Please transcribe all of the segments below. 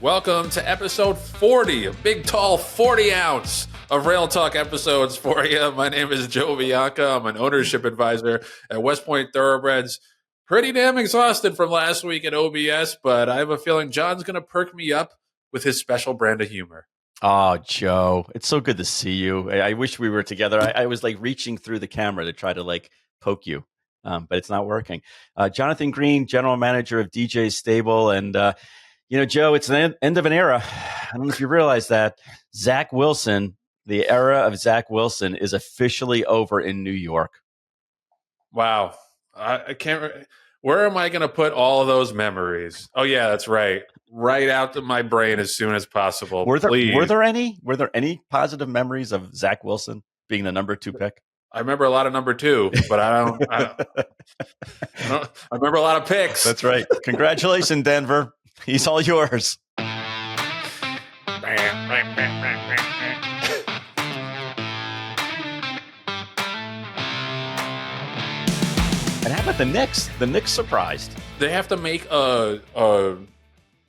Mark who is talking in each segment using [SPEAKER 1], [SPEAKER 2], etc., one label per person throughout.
[SPEAKER 1] Welcome to episode 40, a big, tall 40-ounce of Rail Talk episodes for you. My name is Joe Bianca. I'm an ownership advisor at West Point Thoroughbreds. Pretty damn exhausted from last week at OBS, but I have a feeling John's going to perk me up with his special brand of humor.
[SPEAKER 2] Oh, Joe, it's so good to see you. I wish we were together. I was like reaching through the camera to try to like poke you, but it's not working. Jonathan Green, general manager of DJ's Stable. And, Joe, it's the end of an era. I don't know if you realize that. Zach Wilson, the era of Zach Wilson is officially over in New York.
[SPEAKER 1] Wow. I can't. Where am I going to put all of those memories? Oh, yeah, that's right. Right out of my brain as soon as possible.
[SPEAKER 2] Were there any positive memories of Zach Wilson being the number 2 pick?
[SPEAKER 1] I remember a lot of number 2, but I remember a lot of picks.
[SPEAKER 2] That's right. Congratulations, Denver. He's all yours. And how about the Knicks? The Knicks surprised.
[SPEAKER 1] They have to make a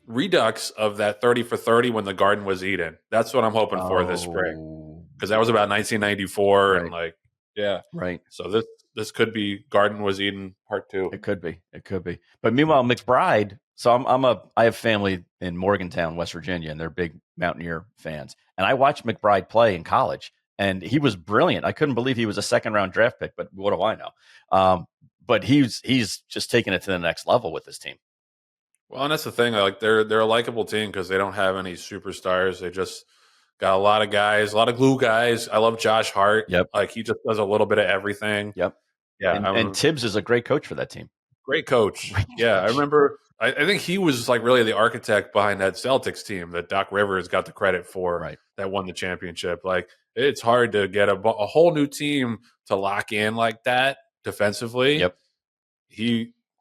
[SPEAKER 1] redux of that 30 for 30 when the Garden was Eden. That's what I'm hoping for this spring, because that was about 1994, right. And
[SPEAKER 2] right.
[SPEAKER 1] So this could be Garden was Eden part 2.
[SPEAKER 2] It could be. But meanwhile, McBride. So I have family in Morgantown, West Virginia, and they're big Mountaineer fans. And I watched McBride play in college, and he was brilliant. I couldn't believe he was a second-round draft pick, but what do I know? But he's just taking it to the next level with this team.
[SPEAKER 1] Well, and that's the thing. Like they're a likable team because they don't have any superstars. They just got a lot of guys, a lot of glue guys. I love Josh Hart.
[SPEAKER 2] Yep.
[SPEAKER 1] Like he just does a little bit of everything.
[SPEAKER 2] Yep.
[SPEAKER 1] Yeah.
[SPEAKER 2] And Tibbs is a great coach for that team.
[SPEAKER 1] Great coach. I remember. I think he was like really the architect behind that Celtics team that Doc Rivers got the credit for.
[SPEAKER 2] Right.
[SPEAKER 1] That won the championship. Like it's hard to get a whole new team to lock in like that defensively.
[SPEAKER 2] Yep.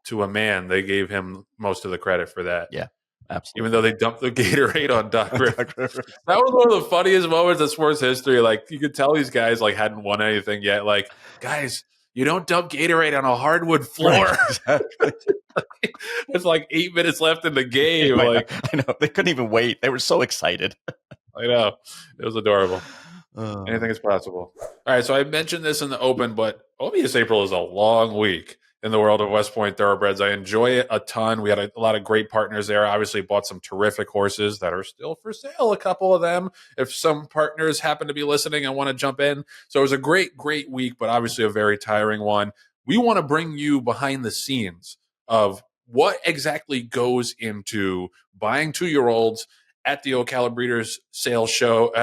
[SPEAKER 1] To a man, they gave him most of the credit for that.
[SPEAKER 2] Yeah, absolutely.
[SPEAKER 1] Even though they dumped the Gatorade on Doc Rivers. That was one of the funniest moments of sports history. Like, you could tell these guys, like, hadn't won anything yet. Like, guys, you don't dump Gatorade on a hardwood floor. Right, exactly. It's like 8 minutes left in the game. Like,
[SPEAKER 2] I know. They couldn't even wait. They were so excited.
[SPEAKER 1] I know. It was adorable. Anything is possible. All right, so I mentioned this in the open, but OBS April is a long week in the world of West Point Thoroughbreds. I enjoy it a ton. We had a lot of great partners there. Obviously bought some terrific horses that are still for sale, a couple of them, if some partners happen to be listening and want to jump in. So it was a great, great week, but obviously a very tiring one. We want to bring you behind the scenes of what exactly goes into buying 2-year-olds at the Ocala Breeders' sale show,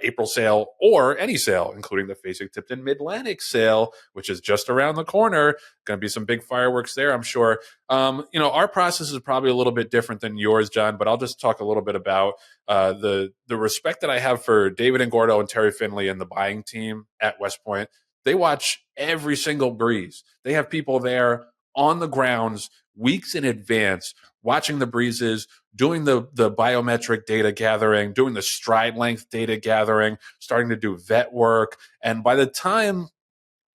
[SPEAKER 1] April sale, or any sale, including the Fasig Tipton Midlantic sale, which is just around the corner. Going to be some big fireworks there, I'm sure. Our process is probably a little bit different than yours, John, but I'll just talk a little bit about the respect that I have for David and Gordo and Terry Finley and the buying team at West Point. They watch every single breeze. They have people there on the grounds weeks in advance, watching the breezes, doing the biometric data gathering, doing the stride length data gathering, starting to do vet work. And by the time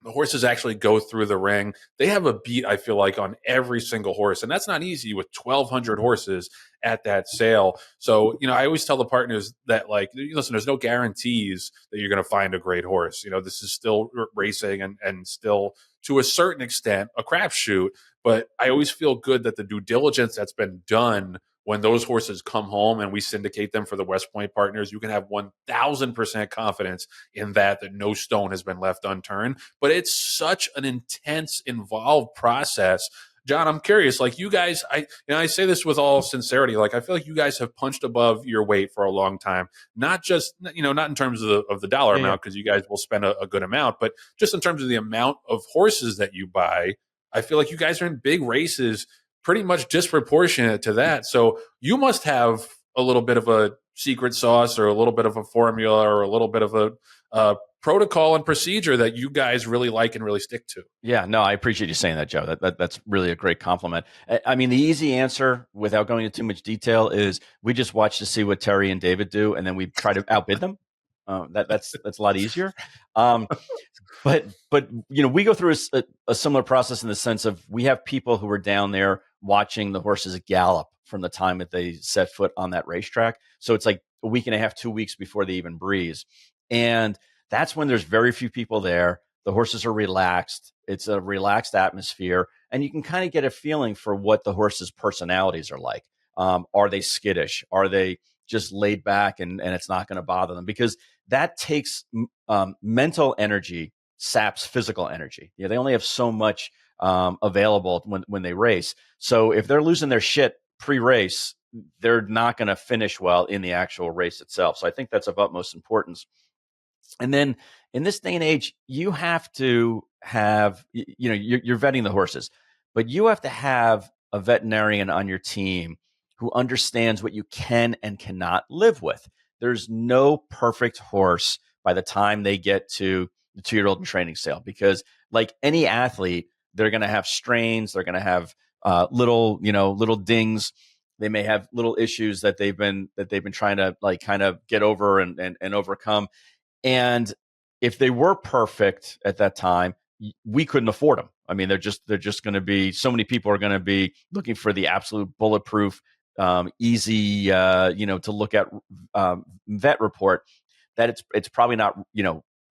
[SPEAKER 1] the horses actually go through the ring, they have a beat, I feel like, on every single horse. And that's not easy with 1,200 horses at that sale. So, I always tell the partners that, like, listen, there's no guarantees that you're going to find a great horse. This is still racing and still, to a certain extent, a crapshoot. But I always feel good that the due diligence that's been done when those horses come home and we syndicate them for the West Point partners, you can have 1,000% confidence in that no stone has been left unturned. But it's such an intense, involved process. John, I'm curious, like you guys, I say this with all sincerity, like I feel like you guys have punched above your weight for a long time, not just, not in terms of the dollar amount, because you guys will spend a good amount, but just in terms of the amount of horses that you buy. I feel like you guys are in big races, pretty much disproportionate to that. So you must have a little bit of a secret sauce or a little bit of a formula or a little bit of a protocol and procedure that you guys really like and really stick to.
[SPEAKER 2] Yeah, no, I appreciate you saying that, Joe. That's really a great compliment. I mean, the easy answer, without going into too much detail, is we just watch to see what Terry and David do, and then we try to outbid them. That's a lot easier. But we go through a similar process in the sense of we have people who are down there watching the horses gallop from the time that they set foot on that racetrack. So it's like a week and a half, 2 weeks before they even breeze. And that's when there's very few people there. The horses are relaxed. It's a relaxed atmosphere. And you can kind of get a feeling for what the horses' personalities are like. Are they skittish? Are they just laid back and it's not going to bother them? Because that takes mental energy, saps physical energy. They only have so much available when they race. So if they're losing their shit pre-race, they're not going to finish well in the actual race itself. So I think that's of utmost importance. And then in this day and age, you have to have, you're vetting the horses, but you have to have a veterinarian on your team who understands what you can and cannot live with. There's no perfect horse by the time they get to the 2-year-old training sale, because like any athlete, they're going to have strains. They're going to have little dings. They may have little issues that they've been trying to like kind of get over and overcome. And if they were perfect at that time, we couldn't afford them. I mean, they're just going to be, so many people are going to be looking for the absolute bulletproof, easy, to look at vet report that it's probably not,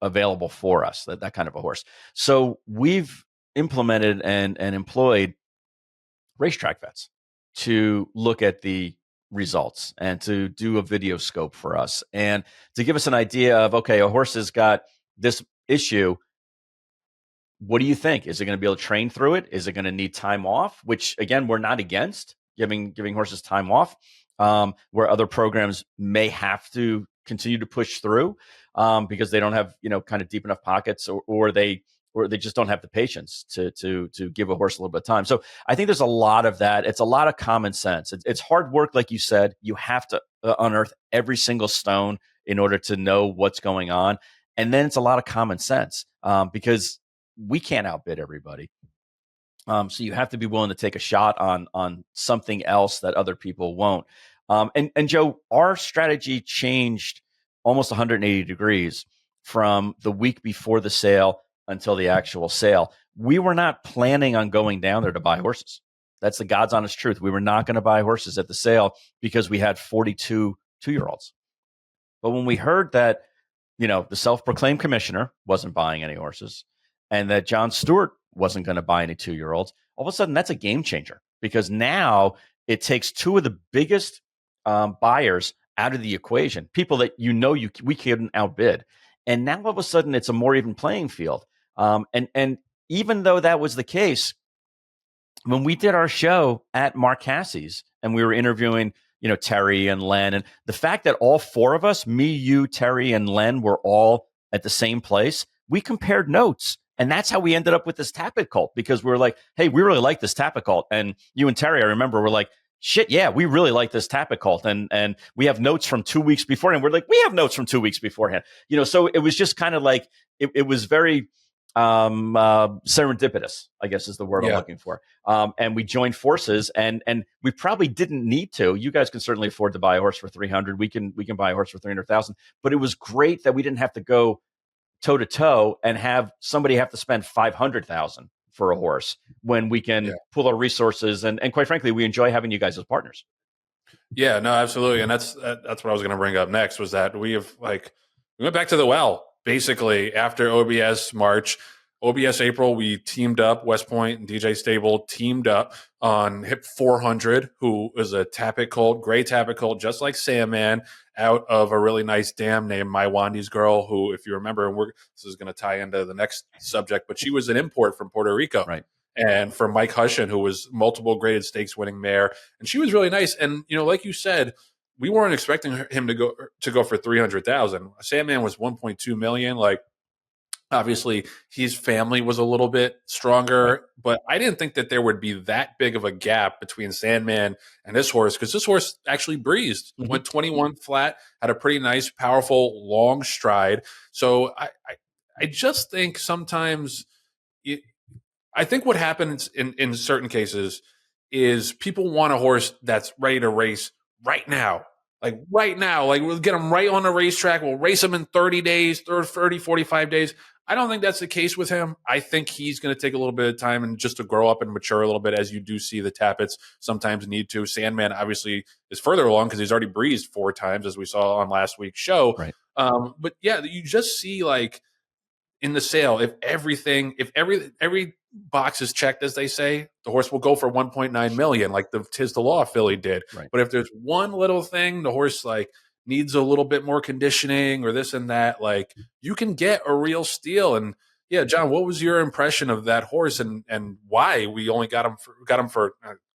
[SPEAKER 2] available for us, that kind of a horse. So we've implemented and employed racetrack vets to look at the results and to do a video scope for us and to give us an idea of, okay, a horse has got this issue. What do you think? Is it going to be able to train through it? Is it going to need time off? Which again, we're not against giving horses time off, where other programs may have to continue to push through because they don't have, kind of deep enough pockets or they just don't have the patience to give a horse a little bit of time. So I think there's a lot of that. It's a lot of common sense. It's hard work, like you said. You have to unearth every single stone in order to know what's going on. And then it's a lot of common sense because we can't outbid everybody. So you have to be willing to take a shot on something else that other people won't. And Joe, our strategy changed almost 180 degrees from the week before the sale until the actual sale. We were not planning on going down there to buy horses. That's the God's honest truth. We were not going to buy horses at the sale because we had 42 2-year-olds. But when we heard that, the self-proclaimed commissioner wasn't buying any horses and that John Stewart wasn't going to buy any 2-year-olds, all of a sudden that's a game changer, because now it takes two of the biggest buyers out of the equation, people that we couldn't outbid. And now all of a sudden it's a more even playing field. And even though that was the case, when we did our show at Mark Cassie's and we were interviewing, Terry and Len, and the fact that all four of us, me, you, Terry, and Len, were all at the same place, we compared notes. And that's how we ended up with this Tapit colt, because we were like, hey, we really like this Tapit colt. And you and Terry, I remember, were like, shit, yeah, we really like this Tapit colt. And we have notes from 2 weeks beforehand. We're like, we have notes from 2 weeks beforehand. So it was just kind of like, it was very serendipitous, I guess is the word I'm looking for. And we joined forces, and we probably didn't need to. You guys can certainly afford to buy a horse for 300. We can buy a horse for 300,000. But it was great that we didn't have to go toe to toe and have somebody have to spend 500,000 for a horse when we can pool our resources. And quite frankly, we enjoy having you guys as partners.
[SPEAKER 1] Yeah, no, absolutely. And that's what I was going to bring up next, was that we went back to the well, basically, after OBS March. OBS April, we teamed up, West Point and DJ Stable teamed up on Hip 400, who is a Tapit colt, gray Tapit colt, just like Sandman, out of a really nice dam named My Wandy's Girl, who, if you remember, and this is going to tie into the next subject, but she was an import from Puerto Rico.
[SPEAKER 2] Right.
[SPEAKER 1] And from Mike Hushin, who was multiple graded stakes winning mare. And she was really nice. And, like you said, we weren't expecting him to go for 300,000. Sandman was 1.2 million. Like, obviously, his family was a little bit stronger, right, but I didn't think that there would be that big of a gap between Sandman and this horse, because this horse actually breezed, went 21 flat, had a pretty nice, powerful, long stride. So I just think sometimes I think what happens in certain cases is people want a horse that's ready to race right now. Like right now, like we'll get them right on the racetrack. We'll race them in 30 days, 30, 45 days. I don't think that's the case with him. I think he's going to take a little bit of time and just to grow up and mature a little bit, as you do see the Tapits sometimes need to. Sandman obviously is further along because he's already breezed 4 times, as we saw on last week's show.
[SPEAKER 2] Right.
[SPEAKER 1] But yeah, you just see like in the sale, if every box is checked, as they say, the horse will go for 1.9 million, like the Tis the Law filly did.
[SPEAKER 2] Right.
[SPEAKER 1] But if there's one little thing, the horse like needs a little bit more conditioning or this and that, like you can get a real steal. And yeah, John, what was your impression of that horse and why we only got him for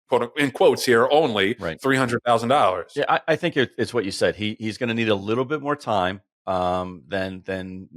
[SPEAKER 1] quote in quotes here only $300,000?
[SPEAKER 2] Yeah, I think it's what you said. He's going to need a little bit more time than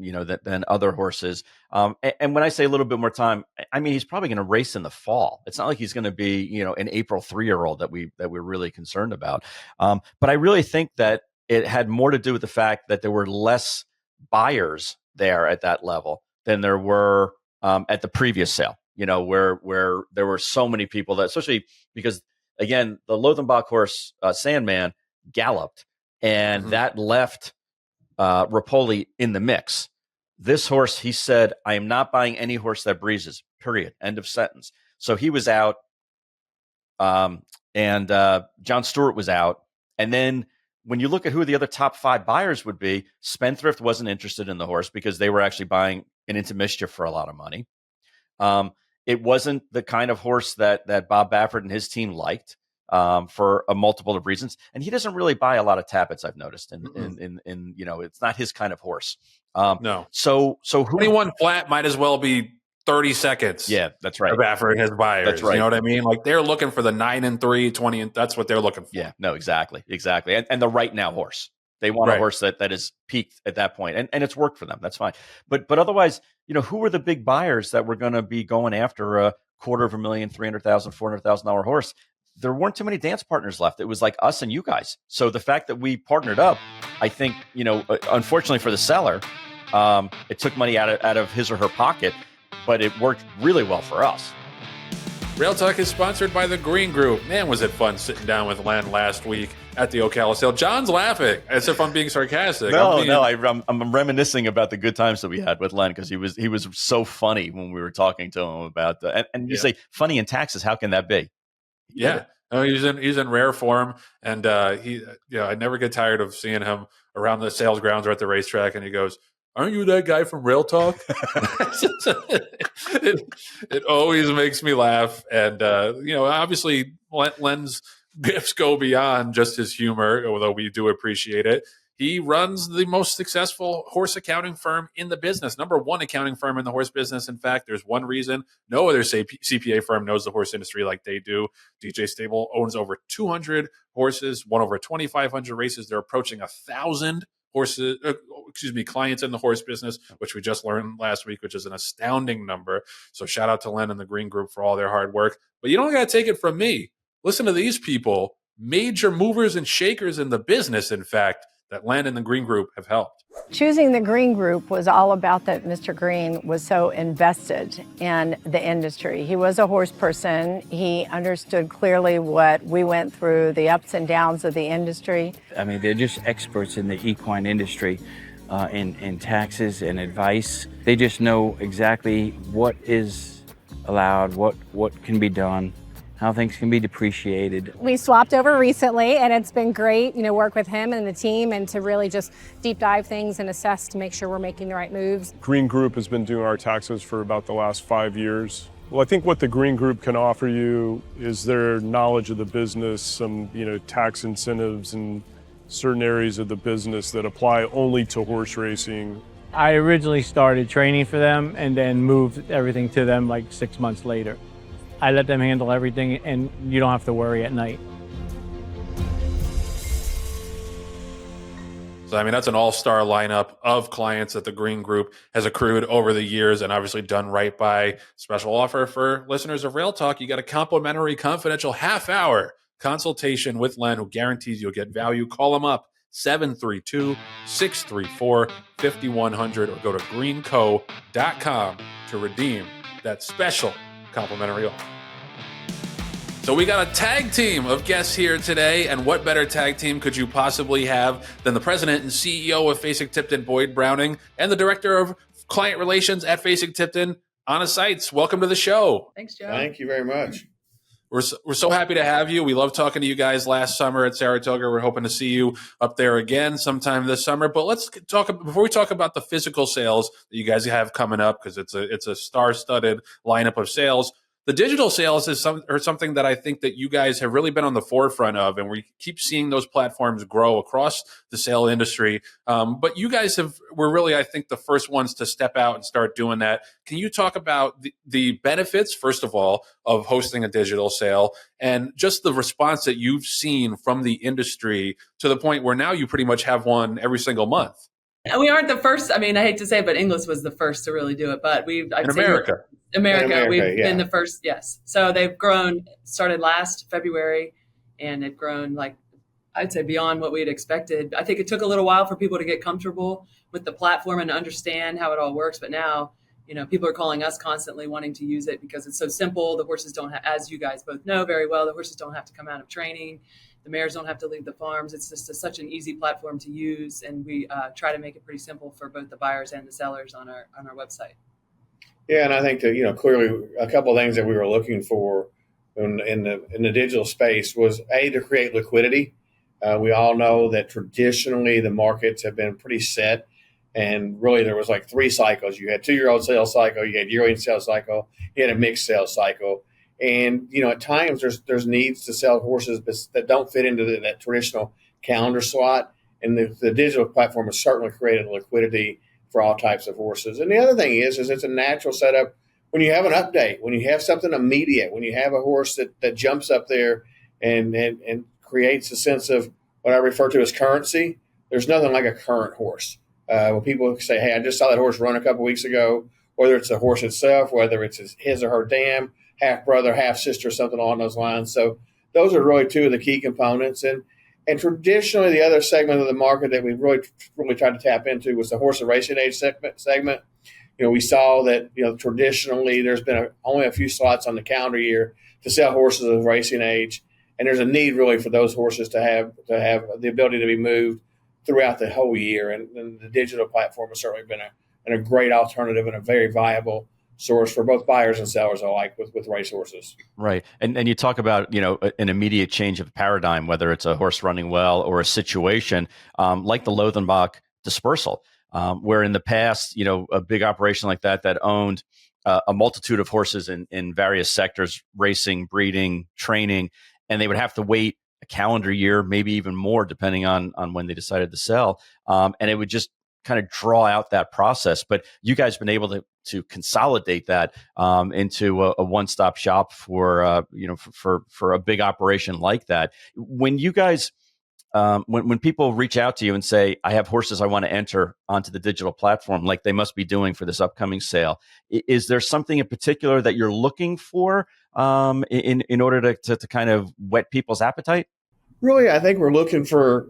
[SPEAKER 2] other horses. And when I say a little bit more time, I mean he's probably going to race in the fall. It's not like he's going to be an April 3-year-old that we're really concerned about. But I really think that it had more to do with the fact that there were less buyers there at that level than there were at the previous sale. Where there were so many people that, especially because again the Lothambach horse Sandman galloped, and that left Rapoli in the mix. This horse, he said, I am not buying any horse that breezes, period. End of sentence. So he was out, and John Stewart was out. And then when you look at who the other top 5 buyers would be, Spendthrift wasn't interested in the horse because they were actually buying an Into Mischief for a lot of money. It wasn't the kind of horse that Bob Baffert and his team liked. For a multiple of reasons, and he doesn't really buy a lot of Tapits. I've noticed, in it's not his kind of horse.
[SPEAKER 1] No.
[SPEAKER 2] So
[SPEAKER 1] 21 flat might as well be 30 seconds.
[SPEAKER 2] Yeah, that's right.
[SPEAKER 1] Baffert and his buyers.
[SPEAKER 2] That's right.
[SPEAKER 1] You know what I mean? Like they're looking for the 9-3, 20, and that's what they're looking for.
[SPEAKER 2] Yeah, no, exactly, and the right now horse. They want a horse that is peaked at that point, and it's worked for them. That's fine. But otherwise, who were the big buyers that were going to be going after a $250,000, $300,000, $400,000 horse? There weren't too many dance partners left. It was like us and you guys. So the fact that we partnered up, I think, unfortunately for the seller, it took money out of his or her pocket, but it worked really well for us.
[SPEAKER 1] Rail Talk is sponsored by the Green Group. Man, was it fun sitting down with Len last week at the Ocala sale. John's laughing as if I'm being sarcastic.
[SPEAKER 2] I'm reminiscing about the good times that we had with Len because he was so funny when we were talking to him about and you say funny in taxes. How can that be?
[SPEAKER 1] Yeah. No, he's in rare form, and I never get tired of seeing him around the sales grounds or at the racetrack, and he goes, "Aren't you that guy from Rail Talk?" it always makes me laugh, and obviously Len's gifts go beyond just his humor, although we do appreciate it. He runs the most successful horse accounting firm in the business, number 1 accounting firm in the horse business. In fact, there's one reason no other CPA firm knows the horse industry like they do. DJ Stable owns over 200 horses, won over 2,500 races. They're approaching 1,000 clients in the horse business, which we just learned last week, which is an astounding number. So shout out to Len and the Green Group for all their hard work. But you don't got to take it from me. Listen to these people, major movers and shakers in the business, in fact, that Len and the Green Group have helped.
[SPEAKER 3] Choosing the Green Group was all about that Mr. Green was so invested in the industry. He was a horse person. He understood clearly what we went through, the ups and downs of the industry.
[SPEAKER 4] I mean, they're just experts in the equine industry, in taxes and advice. They just know exactly what is allowed, what can be done, how things can be depreciated.
[SPEAKER 5] We swapped over recently, and it's been great, work with him and the team and to really just deep dive things and assess to make sure we're making the right moves.
[SPEAKER 6] Green Group has been doing our taxes for about the last 5 years. Well, I think what the Green Group can offer you is their knowledge of the business, some, tax incentives in certain areas of the business that apply only to horse racing.
[SPEAKER 7] I originally started training for them and then moved everything to them like 6 months later. I let them handle everything, and you don't have to worry at night.
[SPEAKER 1] So, I mean, that's an all-star lineup of clients that the Green Group has accrued over the years and obviously done right by. Special offer for listeners of Rail Talk. You got a complimentary, confidential half-hour consultation with Len, who guarantees you'll get value. Call him up, 732-634-5100, or go to greenco.com to redeem that special complimentary offer. So we got a tag team of guests here today, and what better tag team could you possibly have than the president and CEO of Fasig Tipton, Boyd Browning, and the director of client relations at Fasig Tipton, Anna Seitz. Welcome to the show.
[SPEAKER 8] Thanks, Joe.
[SPEAKER 9] Thank you very much.
[SPEAKER 1] We're so happy to have you. We love talking to you guys last summer at Saratoga. We're hoping to see you up there again sometime this summer. But let's talk before we talk about the physical sales that you guys have coming up, because it's a star-studded lineup of sales. The digital sales is something that I think that you guys have really been on the forefront of, and we keep seeing those platforms grow across the sale industry. But you guys were really, I think, the first ones to step out and start doing that. Can you talk about the benefits, first of all, of hosting a digital sale, and just the response that you've seen from the industry to the point where now you pretty much have one every single month?
[SPEAKER 8] And we aren't the first. I mean, I hate to say it, but Inglis was the first to really do it. But
[SPEAKER 1] In America,
[SPEAKER 8] we've been the first. Yes. So they've grown, started last February, and they've grown, like, I'd say, beyond what we'd expected. I think it took a little while for people to get comfortable with the platform and understand how it all works. But now, people are calling us constantly wanting to use it because it's so simple. The horses don't have, as you guys both know very well, the horses don't have to come out of training. The mares don't have to leave the farms. It's just such an easy platform to use, and we try to make it pretty simple for both the buyers and the sellers on our website.
[SPEAKER 9] Yeah, and I think that clearly a couple of things that we were looking for in the digital space was to create liquidity. We all know that traditionally the markets have been pretty set, and really there was like 3 cycles. You had 2-year-old sales cycle, you had yearling sales cycle, you had a mixed sales cycle. And, at times there's needs to sell horses that don't fit into that traditional calendar slot. And the digital platform has certainly created liquidity for all types of horses. And the other thing is it's a natural setup when you have an update, when you have something immediate, when you have a horse that jumps up there and creates a sense of what I refer to as currency. There's nothing like a current horse. When people say, hey, I just saw that horse run a couple weeks ago, whether it's the horse itself, whether it's his or her dam, half brother, half sister, something along those lines. So those are really 2 of the key components. And traditionally, the other segment of the market that we really tried to tap into was the horse of racing age segment. We saw that traditionally there's been only a few slots on the calendar year to sell horses of racing age, and there's a need really for those horses to have the ability to be moved throughout the whole year. And the digital platform has certainly been a great alternative and a very viable source for both buyers and sellers alike with racehorses.
[SPEAKER 2] Right. And you talk about, an immediate change of paradigm, whether it's a horse running well or a situation like the Lodenbach dispersal, where in the past, a big operation like that owned a multitude of horses in various sectors, racing, breeding, training, and they would have to wait a calendar year, maybe even more, depending on when they decided to sell. And it would just kind of draw out that process. But you guys have been able to consolidate that into a one-stop shop for for a big operation like that. When you guys when people reach out to you and say, I have horses I want to enter onto the digital platform, like they must be doing for this upcoming sale, is there something in particular that you're looking for in order to kind of whet people's appetite? Really,
[SPEAKER 9] I think we're looking for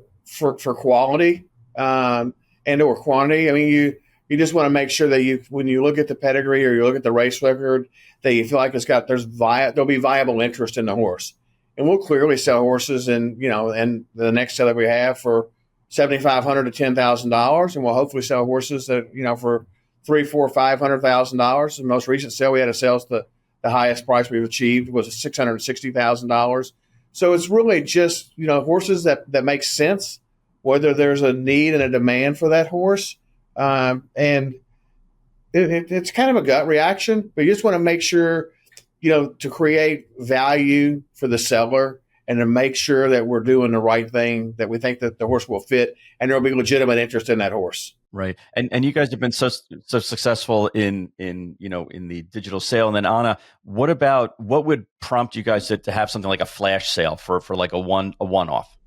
[SPEAKER 9] quality and or quantity. I mean, you just want to make sure that when you look at the pedigree or you look at the race record, that you feel like there'll be viable interest in the horse. And we'll clearly sell horses and the next sale that we have for $7,500 to $10,000, and we'll hopefully sell horses that for $300,000, $400,000, $500,000. The most recent sale we had a sales the highest price we've achieved was $660,000. So it's really just horses that make sense, whether there's a need and a demand for that horse, and it's kind of a gut reaction, but you just want to make sure to create value for the seller and to make sure that we're doing the right thing, that we think that the horse will fit and there'll be legitimate interest in that horse.
[SPEAKER 2] Right. And you guys have been so successful in the digital sale. And then Anna, what would prompt you guys to have something like a flash sale for like a one-off?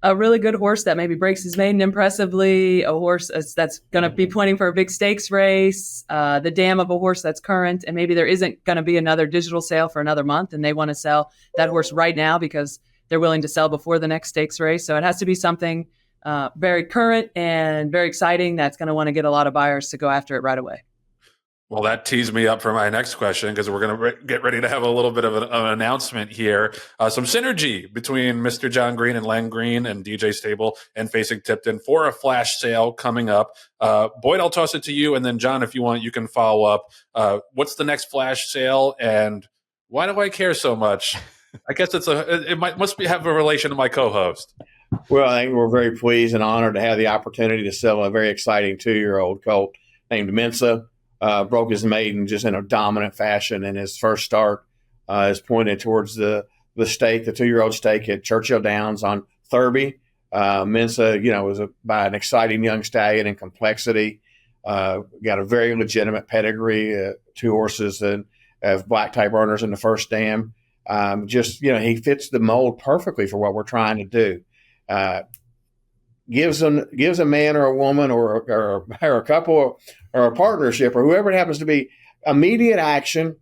[SPEAKER 8] A really good horse that maybe breaks his maiden impressively, a horse that's going to be pointing for a big stakes race, the dam of a horse that's current, and maybe there isn't going to be another digital sale for another month, and they want to sell that horse right now because they're willing to sell before the next stakes race. So it has to be something very current and very exciting that's going to want to get a lot of buyers to go after it right away.
[SPEAKER 1] Well, that teased me up for my next question because we're going to get ready to have a little bit of an announcement here. Some synergy between Mr. John Green and Len Green and DJ Stable and Fasig Tipton for a flash sale coming up. Boyd, I'll toss it to you. And then, John, if you want, you can follow up. What's the next flash sale and why do I care so much? I guess must have a relation to my co-host.
[SPEAKER 9] Well, I think we're very pleased and honored to have the opportunity to sell a very exciting 2-year-old colt named Mensa. Broke his maiden just in a dominant fashion, and his first start is pointed towards the stake, the 2-year-old stake at Churchill Downs on Thurby. Mensa, was by an exciting young stallion in complexity. Got a very legitimate pedigree, 2 horses and have black type earners in the first dam. He fits the mold perfectly for what we're trying to do. Gives a man or a woman or a couple or a partnership or whoever it happens to be immediate action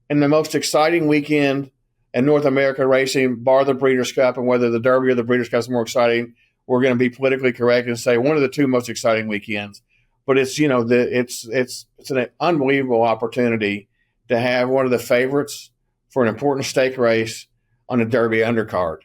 [SPEAKER 9] in the most exciting weekend in North America racing, bar the Breeders' Cup, and whether the Derby or the Breeders' Cup is more exciting, we're going to be politically correct and say one of the 2 most exciting weekends. But it's it's an unbelievable opportunity to have one of the favorites for an important stake race on a Derby undercard.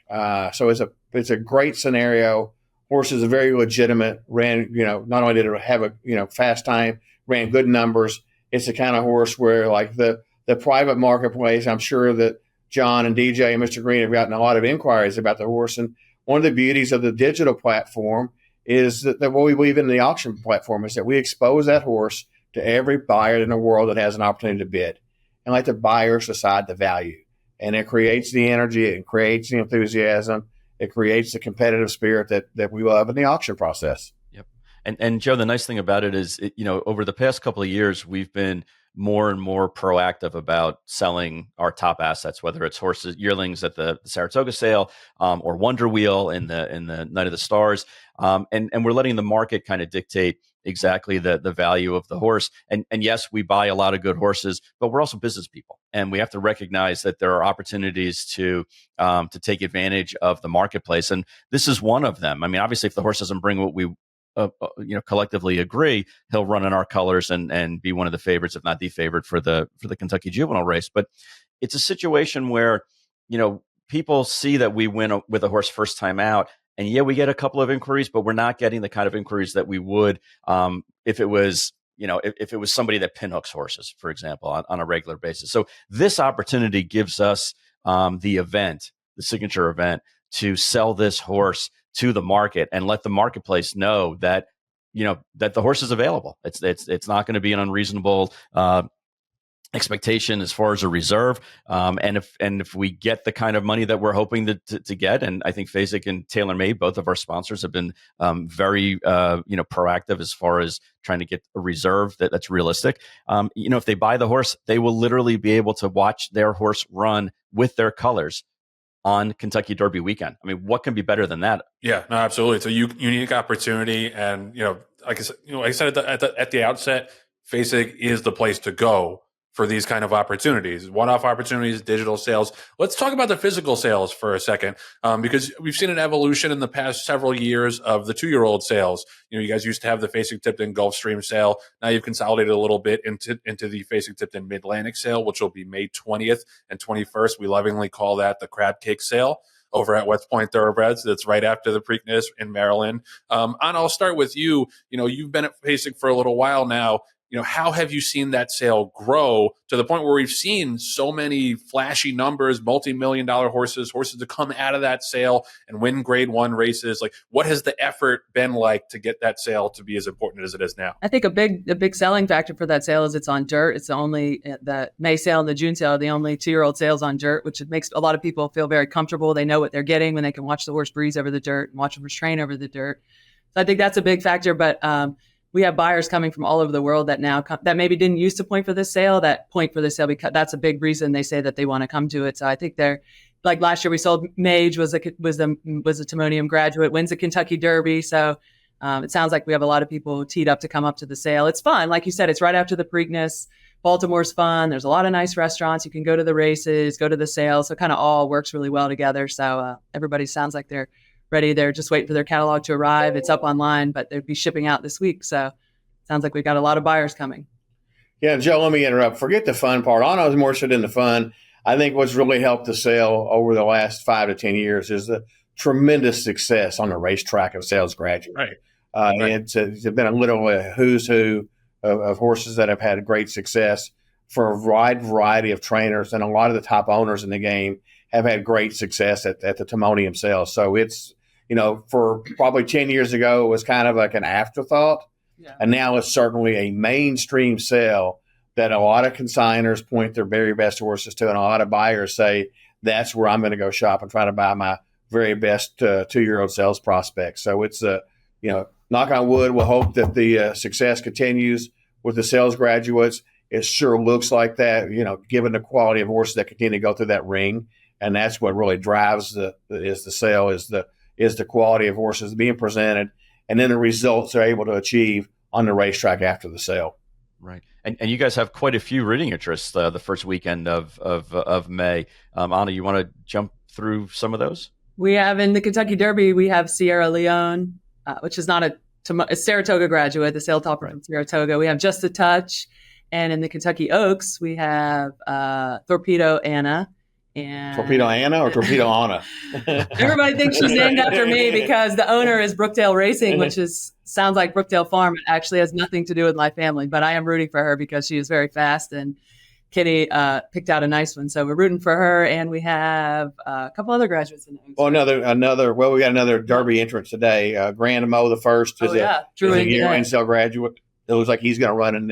[SPEAKER 9] So it's a great scenario. Horse is a very legitimate, ran, not only did it have a, fast time, ran good numbers. It's the kind of horse where like the private marketplace, I'm sure that John and DJ and Mr. Green have gotten a lot of inquiries about the horse. And one of the beauties of the digital platform is that what we believe in the auction platform is that we expose that horse to every buyer in the world that has an opportunity to bid and let the buyers decide the value. And it creates the energy, it creates the enthusiasm. It creates the competitive spirit that we love in the auction process.
[SPEAKER 2] Yep. And Joe, the nice thing about it is, over the past couple of years, we've been more and more proactive about selling our top assets, whether it's horses, yearlings at the Saratoga sale, or Wonder Wheel in the Night of the Stars. And we're letting the market kind of dictate exactly the value of the horse. And yes, we buy a lot of good horses, but we're also business people. And we have to recognize that there are opportunities to take advantage of the marketplace. And this is one of them. I mean, obviously, if the horse doesn't bring what we collectively agree, he'll run in our colors and be one of the favorites, if not the favorite for the Kentucky Juvenile race. But it's a situation where, people see that we win with a horse first time out. And yeah, we get a couple of inquiries, but we're not getting the kind of inquiries that we would if it was, if it was somebody that pinhooks horses, for example, on a regular basis. So this opportunity gives us the signature event, to sell this horse to the market and let the marketplace know that, that the horse is available. It's not going to be an unreasonable expectation as far as a reserve. And if we get the kind of money that we're hoping to get, and I think Fasig and TaylorMade, both of our sponsors, have been very proactive as far as trying to get a reserve that's realistic. If they buy the horse, they will literally be able to watch their horse run with their colors on Kentucky Derby weekend. I mean, what can be better than that?
[SPEAKER 1] Yeah, no, absolutely. It's a unique opportunity, and like I said at the outset, Fasig is the place to go for these kind of opportunities, one-off opportunities, digital sales. Let's talk about the physical sales for a second, because we've seen an evolution in the past several years of the 2-year-old sales. You guys used to have the Fasig Tipton Gulfstream sale. Now you've consolidated a little bit into the Fasig Tipton Midlantic sale, which will be May 20th and 21st. We lovingly call that the crab cake sale over at West Point Thoroughbreds. That's right after the Preakness in Maryland. Anna, I'll start with you. You've been at Fasig for a little while now. How have you seen that sale grow to the point where we've seen so many flashy numbers, multi-million-dollar horses to come out of that sale and win Grade 1 races? Like, what has the effort been like to get that sale to be as important as it is now?
[SPEAKER 8] I think a big selling factor for that sale is it's on dirt. It's the May sale and the June sale are the only 2-year-old sales on dirt, which makes a lot of people feel very comfortable. They know what they're getting when they can watch the horse breeze over the dirt and watch the horse train over the dirt. So I think that's a big factor, but we have buyers coming from all over the world that now that maybe didn't used to point for this sale, because that's a big reason they say that they want to come to it. So I think they're like last year we sold Mage was a Timonium graduate, wins the Kentucky Derby. So it sounds like we have a lot of people teed up to come up to the sale. It's fun. Like you said, it's right after the Preakness. Baltimore's fun. There's a lot of nice restaurants. You can go to the races, go to the sale. So it kind of all works really well together. So everybody sounds like they're ready. They're just waiting for their catalog to arrive. It's up online, but they'll be shipping out this week. So it sounds like we've got a lot of buyers coming.
[SPEAKER 9] Yeah, Joe, let me interrupt. Forget the fun part. I was more interested in the fun. I think what's really helped the sale over the last 5 to 10 years is the tremendous success on the racetrack of sales graduates.
[SPEAKER 1] Right.
[SPEAKER 9] It's been a little who's who of horses that have had great success for a wide variety of trainers, and a lot of the top owners in the game have had great success at the Timonium sales. So it's, for probably 10 years ago, it was kind of like an afterthought. Yeah. And now it's certainly a mainstream sale that a lot of consigners point their very best horses to, and a lot of buyers say, that's where I'm going to go shop and try to buy my very best 2-year-old sales prospect. So it's, knock on wood, we'll hope that the success continues with the sales graduates. It sure looks like that, given the quality of horses that continue to go through that ring. And that's what really drives the sale is the quality of horses being presented, and then the results they're able to achieve on the racetrack after the sale.
[SPEAKER 2] Right. And you guys have quite a few rooting interests the first weekend of May. Anna, you want to jump through some of those?
[SPEAKER 8] We have in the Kentucky Derby, we have Sierra Leone, which is not a Saratoga graduate, the sale topper from Saratoga. We have Just a Touch. And in the Kentucky Oaks, we have Torpedo Anna. And
[SPEAKER 9] Torpedo Anna or Torpedo Anna?
[SPEAKER 8] Everybody thinks she's named after me because the owner is Brookdale Racing, which sounds like Brookdale Farm. It actually has nothing to do with my family, but I am rooting for her because she is very fast, and Kitty picked out a nice one. So we're rooting for her, and we have a couple other graduates in the Oaks.
[SPEAKER 9] Well, we got another Derby entrance today. Grand Mo, the first, is a year-end sale graduate. It looks like he's going to run in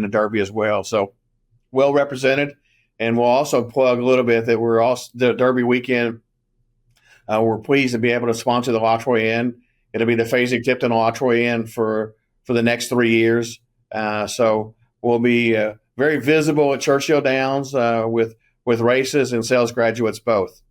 [SPEAKER 9] the Derby as well. So well represented. And we'll also plug a little bit that we're also the Derby weekend. We're pleased to be able to sponsor the La Troyenne. It'll be the Fasig Tipton La Troyenne for the next 3 years. So we'll be very visible at Churchill Downs with races and sales graduates both.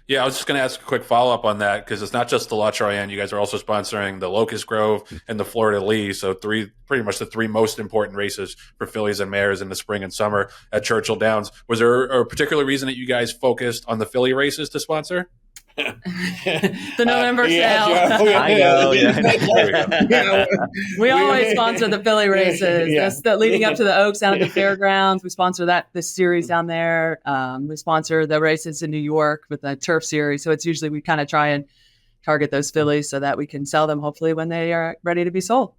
[SPEAKER 1] Yeah, I was just going to ask a quick follow-up on that, because it's not just the La Troyenne. You guys are also sponsoring the Locust Grove and the Florida Lee, so pretty much the 3 most important races for fillies and mares in the spring and summer at Churchill Downs. Was there a particular reason that you guys focused on the filly races to sponsor?
[SPEAKER 8] The November sale.
[SPEAKER 2] I know. Yeah.
[SPEAKER 8] We always sponsor the filly races. Yeah. That's leading up to the Oaks down at the fairgrounds. We sponsor this series down there. We sponsor the races in New York with the Turf Series. So it's usually we kind of try and target those fillies so that we can sell them hopefully when they are ready to be sold.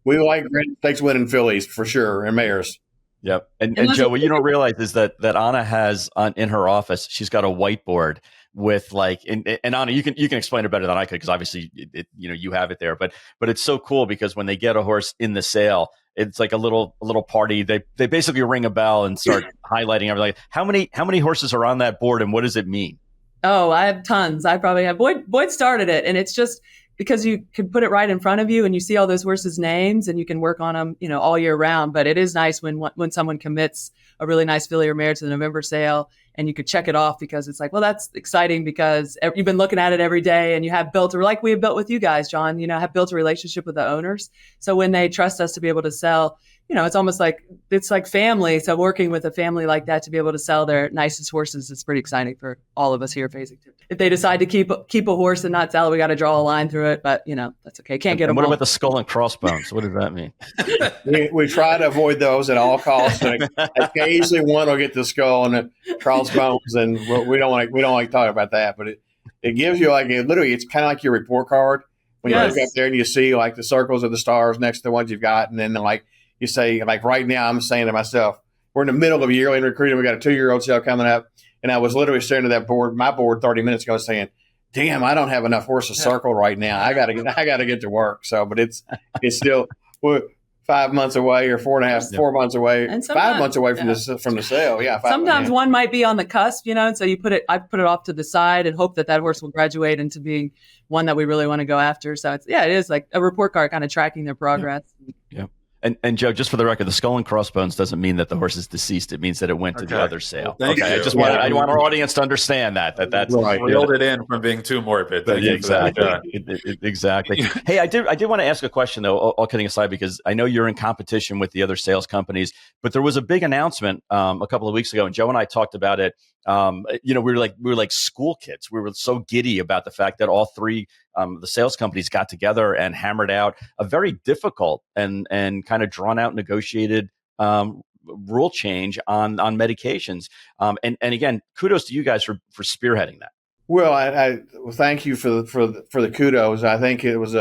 [SPEAKER 9] We like Grand Stakes winning fillies for sure, and mares.
[SPEAKER 2] Yep. And Joe, what you don't realize is that Anna has in her office, she's got a whiteboard with and Anna, you can explain it better than I could, because obviously you have it there, but it's so cool because when they get a horse in the sale, it's like a little party. They basically ring a bell and start highlighting everything. How many horses are on that board, and what does it mean?
[SPEAKER 8] Oh, I have tons. I probably have. Boyd started it, and it's just because you can put it right in front of you and you see all those horses' names and you can work on them, all year round. But it is nice when someone commits a really nice filly or mare to the November sale and you could check it off, because it's like, well, that's exciting because you've been looking at it every day and you have built, like we have built with you guys, John, have built a relationship with the owners. So when they trust us to be able to sell, it's almost like it's like family. So working with a family like that to be able to sell their nicest horses is pretty exciting for all of us here at Fasig Tipton. If they decide to keep a horse and not sell it, we got to draw a line through it. But that's okay. Can't get them.
[SPEAKER 2] What about the skull and crossbones? What does that mean?
[SPEAKER 9] we try to avoid those at all costs. And occasionally one will get the skull and the crossbones, and we don't like talking about that. But it gives you literally it's kind of like your report card when you look up there and you see like the circles of the stars next to the ones you've got, and then you say, right now, I'm saying to myself, we're in the middle of yearly recruiting. We got a 2-year-old sale coming up. And I was literally staring at that board, my board 30 minutes ago, saying, damn, I don't have enough horses circled right now. I got to get to work. So, but it's still 5 months away or 4 months away, and 5 months away from the sale. Yeah.
[SPEAKER 8] Sometimes one might be on the cusp, and so I put it off to the side and hope that horse will graduate into being one that we really want to go after. So it is like a report card kind of tracking their progress.
[SPEAKER 2] Yeah. And Joe, just for the record, the skull and crossbones doesn't mean that the horse is deceased. It means that it went to the other sale.
[SPEAKER 1] Well,
[SPEAKER 2] I just want our audience to understand that's
[SPEAKER 1] right. Reeled it in from being too morbid.
[SPEAKER 2] Exactly. Hey, I did want to ask a question though, all kidding aside, because I know you're in competition with the other sales companies, but there was a big announcement a couple of weeks ago, and Joe and I talked about it. We were like school kids. We were so giddy about the fact that all 3 the sales companies got together and hammered out a very difficult and kind of drawn out negotiated rule change on medications. And again, kudos to you guys for spearheading that.
[SPEAKER 9] Well, I thank you for the kudos. I think it was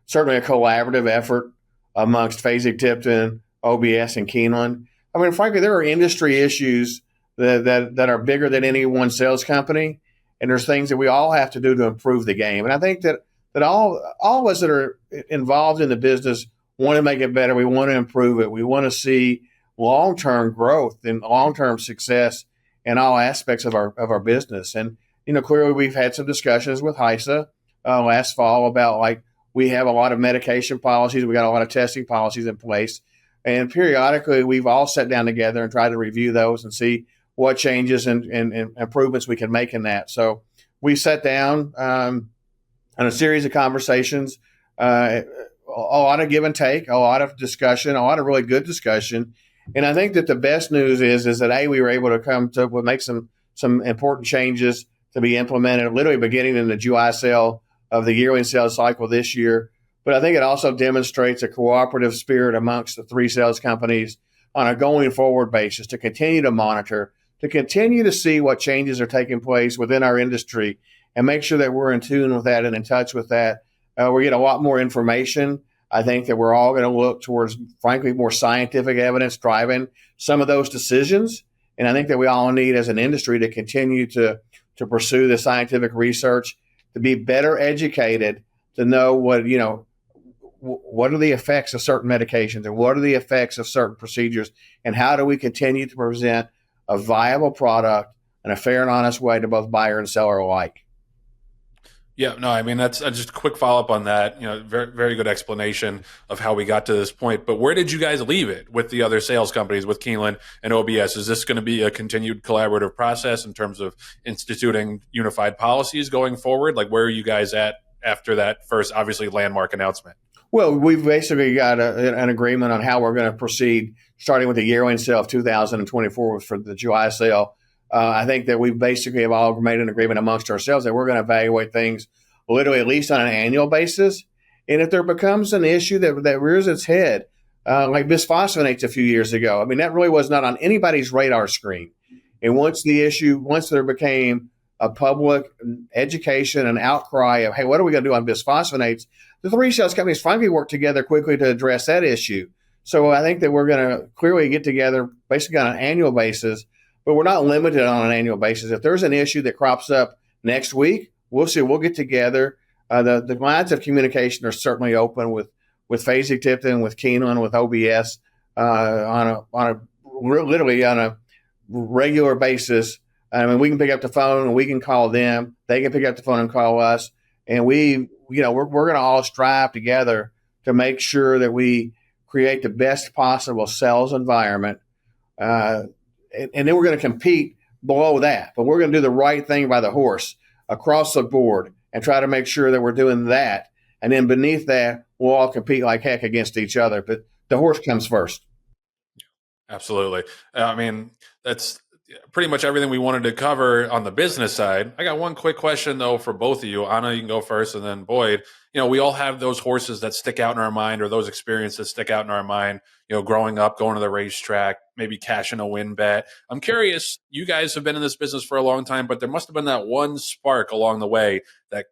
[SPEAKER 9] certainly a collaborative effort amongst Fasig Tipton, OBS, and Keeneland. I mean, frankly, there are industry issues that are bigger than any one sales company, and there's things that we all have to do to improve the game. And I think that all of us that are involved in the business want to make it better. We want to improve it. We want to see long-term growth and long-term success in all aspects of our business. And clearly we've had some discussions with HISA last fall about, like, we have a lot of medication policies. We got a lot of testing policies in place. And periodically we've all sat down together and tried to review those and see what changes and improvements we can make in that. So we sat down on a series of conversations, a lot of give and take, a lot of discussion, a lot of really good discussion. And I think that the best news is that we were able to make some important changes to be implemented literally beginning in the July sale of the yearling sales cycle this year. But I think it also demonstrates a cooperative spirit amongst the three sales companies on a going forward basis to continue to monitor, to continue to see what changes are taking place within our industry and make sure that we're in tune with that and in touch with that. We get a lot more information. I think that we're all going to look towards, frankly, more scientific evidence driving some of those decisions. And I think that we all need as an industry to continue to pursue the scientific research, to be better educated, to know what are the effects of certain medications and what are the effects of certain procedures, and how do we continue to present a viable product in a fair and honest way to both buyer and seller alike.
[SPEAKER 1] Yeah, no, I mean, that's just a quick follow-up on that. Very, very good explanation of how we got to this point. But where did you guys leave it with the other sales companies, with Keeneland and OBS? Is this going to be a continued collaborative process in terms of instituting unified policies going forward? Like, where are you guys at after that first, obviously, landmark announcement?
[SPEAKER 9] Well, we've basically got an agreement on how we're going to proceed, starting with the yearling sale of 2024 for the July sale. I think that we basically have all made an agreement amongst ourselves that we're going to evaluate things literally at least on an annual basis. And if there becomes an issue that rears its head, like bisphosphonates a few years ago, I mean, that really was not on anybody's radar screen. And once there became a public education and outcry of, hey, what are we going to do on bisphosphonates? The three sales companies finally worked together quickly to address that issue. So I think that we're going to clearly get together basically on an annual basis, but we're not limited on an annual basis. If there's an issue that crops up next week, we'll see. We'll get together. The lines of communication are certainly open with Fasig Tipton, with Keeneland, with OBS literally on a regular basis. I mean, we can pick up the phone and we can call them. They can pick up the phone and call us, and we're going to all strive together to make sure that we create the best possible sales environment. And then we're going to compete below that. But we're going to do the right thing by the horse across the board and try to make sure that we're doing that. And then beneath that, we'll all compete like heck against each other. But the horse comes first.
[SPEAKER 1] Absolutely. I mean, that's pretty much everything we wanted to cover on the business side. I got one quick question, though, for both of you. Anna, you can go first, and then Boyd. We all have those horses that stick out in our mind, or those experiences that stick out in our mind, growing up, going to the racetrack, maybe cashing a win bet. I'm curious, you guys have been in this business for a long time, but there must have been that one spark along the way that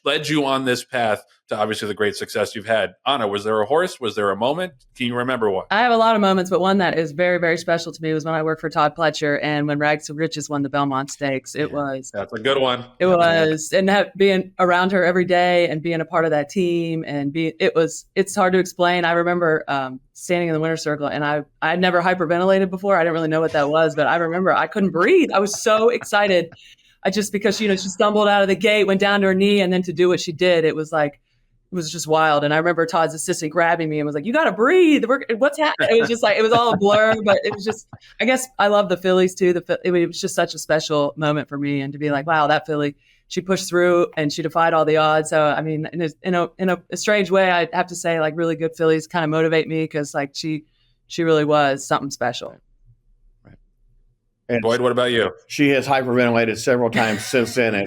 [SPEAKER 1] led you on this path to obviously the great success you've had. Anna, was there a horse? Was there a moment? Can you remember one?
[SPEAKER 8] I have a lot of moments, but one that is very, very special to me was when I worked for Todd Pletcher and when Rags to Riches won the Belmont Stakes. That's
[SPEAKER 1] a good one.
[SPEAKER 8] It was, and being around her every day and being a part of that team it's hard to explain. I remember standing in the winner's circle, and I'd never hyperventilated before. I didn't really know what that was, but I remember I couldn't breathe. I was so excited. Because she stumbled out of the gate, went down to her knee, and then to do what she did, it was just wild. And I remember Todd's assistant grabbing me and was like, "You got to breathe. What's happening?" It was just like, it was all a blur, but it was just, I guess I love the fillies too. It was just such a special moment for me, and to be like, wow, that filly, she pushed through and she defied all the odds. So, I mean, in a strange way, I have to say, like, really good fillies kind of motivate me, because like she really was something special.
[SPEAKER 9] And
[SPEAKER 1] Boyd, what about you?
[SPEAKER 9] She has hyperventilated several times since then. I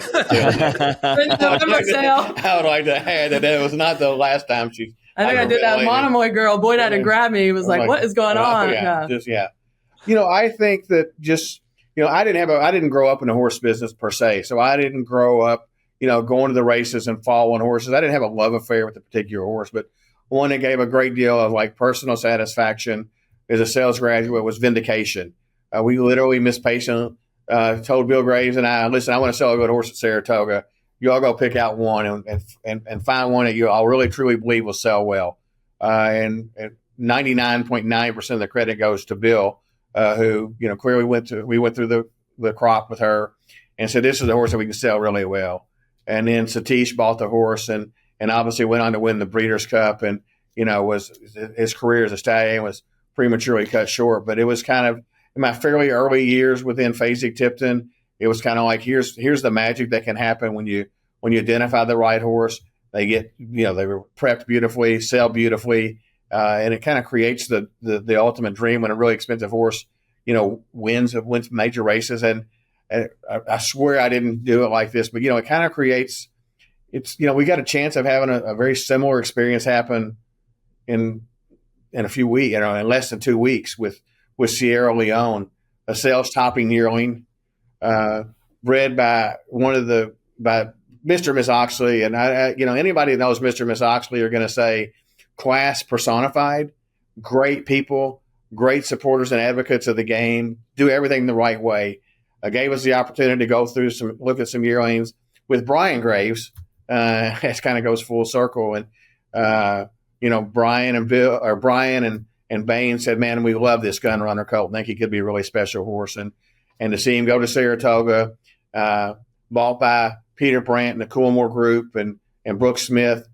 [SPEAKER 9] would like to add that it was not the last time she's
[SPEAKER 8] I think I did that Monomoy girl. Boyd had to grab me. He was like, what is going on?
[SPEAKER 9] I think that I didn't grow up in the horse business per se. So I didn't grow up, going to the races and following horses. I didn't have a love affair with a particular horse, but one that gave a great deal of like personal satisfaction as a sales graduate was vindication. We literally, Miss Patient told Bill Graves and I, listen, I want to sell a good horse at Saratoga. You all go pick out one and find one that you all really truly believe will sell well. And 99.9% of the credit goes to Bill, who clearly we went through the crop with her and said this is a horse that we can sell really well. And then Satish bought the horse and obviously went on to win the Breeders' Cup and his career as a stallion was prematurely cut short. But it was kind of in my fairly early years within Fasig Tipton. It was kind of like here's the magic that can happen when you identify the right horse. They get they were prepped beautifully, sell beautifully, and it kind of creates the ultimate dream when a really expensive horse wins major races. And I swear I didn't do it like this, but it kind of creates. We got a chance of having a very similar experience happen in a few weeks, in less than 2 weeks with Sierra Leone, a sales topping yearling. Bred by by Mr. and Miss Oxley. And anybody that knows Mr. and Miss Oxley are going to say class personified, great people, great supporters and advocates of the game, do everything the right way. Gave us the opportunity to go through look at some yearlings with Brian Graves. It kind of goes full circle. And, Brian and Bill or Brian and Bain said, man, we love this gun runner colt. Think he could be a really special horse. And to see him go to Saratoga, bought by Peter Brandt and the Coolmore Group and Brooke Smith,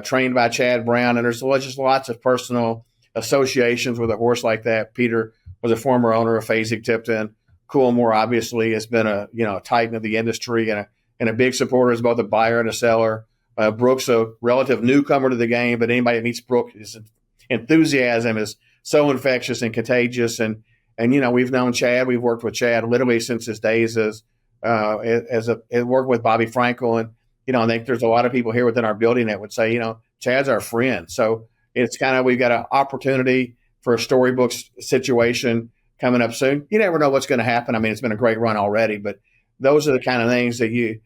[SPEAKER 9] trained by Chad Brown. And there's just lots of personal associations with a horse like that. Peter was a former owner of Fasig Tipton. Coolmore obviously has been a titan of the industry and a big supporter as both a buyer and a seller. Brooke's a relative newcomer to the game, but anybody that meets Brooke, his enthusiasm is so infectious and contagious. And we've known Chad. We've worked with Chad literally since his days as worked with Bobby Frankel. And, I think there's a lot of people here within our building that would say, Chad's our friend. So it's kind of, we've got an opportunity for a storybook situation coming up soon. You never know what's going to happen. I mean, it's been a great run already, but those are the kind of things that you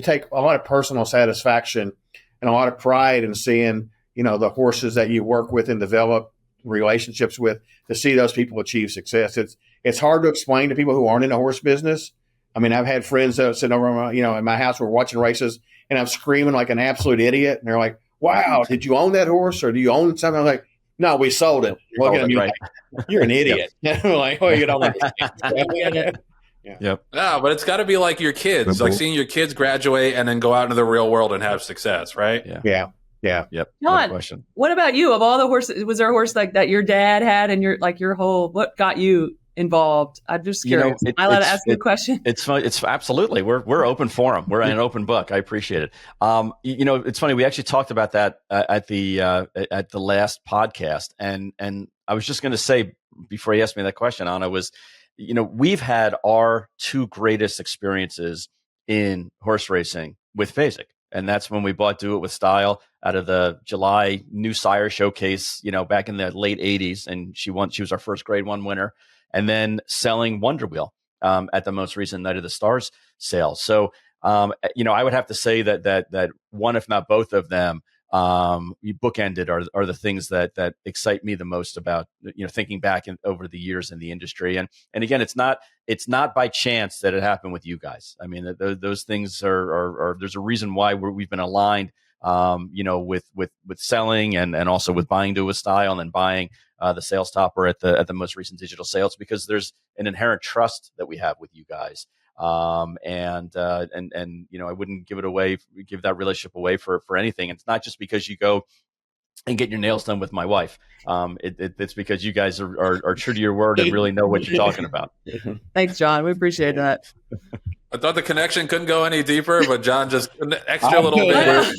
[SPEAKER 9] take a lot of personal satisfaction and a lot of pride in seeing, the horses that you work with and develop relationships with, to see those people achieve success. It's hard to explain to people who aren't in the horse business. I mean, I've had friends that sitting over in my house, we're watching races and I'm screaming like an absolute idiot. And they're like, wow, did you own that horse or do you own something? I'm like, no, we sold it. Look at him, like, you're an idiot. Like, oh, you don't understand.
[SPEAKER 2] Yeah. Yep.
[SPEAKER 1] No, but it's got to be like your kids, like seeing your kids graduate and then go out into the real world and have success, right?
[SPEAKER 9] Yeah.
[SPEAKER 2] Yep.
[SPEAKER 8] John,
[SPEAKER 2] no question.
[SPEAKER 8] What about you? Of all the horses, was there a horse like that your dad had and what got you involved? I'm just curious. Am I allowed to ask you a question?
[SPEAKER 2] It's fun. It's absolutely. We're open forum. We're an open book. I appreciate it. It's funny. We actually talked about that at the last podcast, and I was just going to say before you asked me that question, Anna, was, we've had our two greatest experiences in horse racing with Fasig. And that's when we bought Do It With Style out of the July New Sire Showcase, back in the late 80s. And she was our first Grade 1 winner. And then selling Wonder Wheel at the most recent Night of the Stars sale. So, I would have to say that one, if not both of them, bookended are the things that excite me the most about thinking back over the years in the industry. And again, it's not by chance that it happened with you guys. I mean, those things are there's a reason why we've been aligned, with selling and also with buying Do It With Style and then buying the sales topper at the most recent digital sales, because there's an inherent trust that we have with you guys. I wouldn't give that relationship away for anything. It's not just because you go and get your nails done with my wife. It's because you guys are true to your word and really know what you're talking about.
[SPEAKER 8] Thanks, John. We appreciate that.
[SPEAKER 1] I thought the connection couldn't go any deeper, but John just an extra little bit.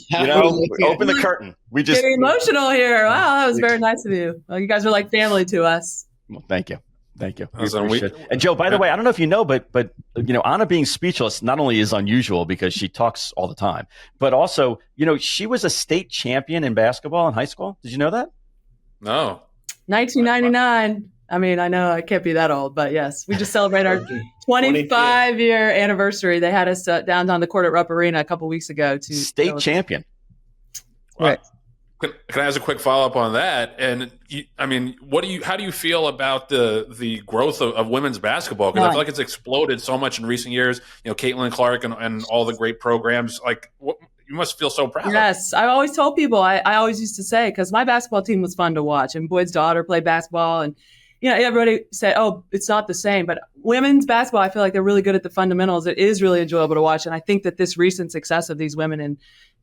[SPEAKER 2] Open the curtain. We just
[SPEAKER 8] getting emotional here. Wow, that was very nice of you. Well, you guys are like family to us.
[SPEAKER 2] Well, thank you. Thank you. We
[SPEAKER 1] Listen,
[SPEAKER 2] appreciate it. And Joe, by the way, I don't know if you know, but Anna being speechless not only is unusual because she talks all the time, but also, she was a state champion in basketball in high school. Did you know that?
[SPEAKER 1] No.
[SPEAKER 8] 1999. I mean, I know I can't be that old, but yes, we just celebrated our 25-year anniversary. They had us down on the court at Rupp Arena a couple weeks ago to
[SPEAKER 2] state champion.
[SPEAKER 8] Right.
[SPEAKER 1] Can I ask a quick follow up on that? And how do you feel about the growth of women's basketball? Because I feel like it's exploded so much in recent years. Caitlin Clark and all the great programs. Like, you must feel so proud.
[SPEAKER 8] Yes, I always told people. I always used to say, because my basketball team was fun to watch, and Boyd's daughter played basketball, and everybody said, "Oh, it's not the same." But women's basketball, I feel like they're really good at the fundamentals. It is really enjoyable to watch, and I think that this recent success of these women and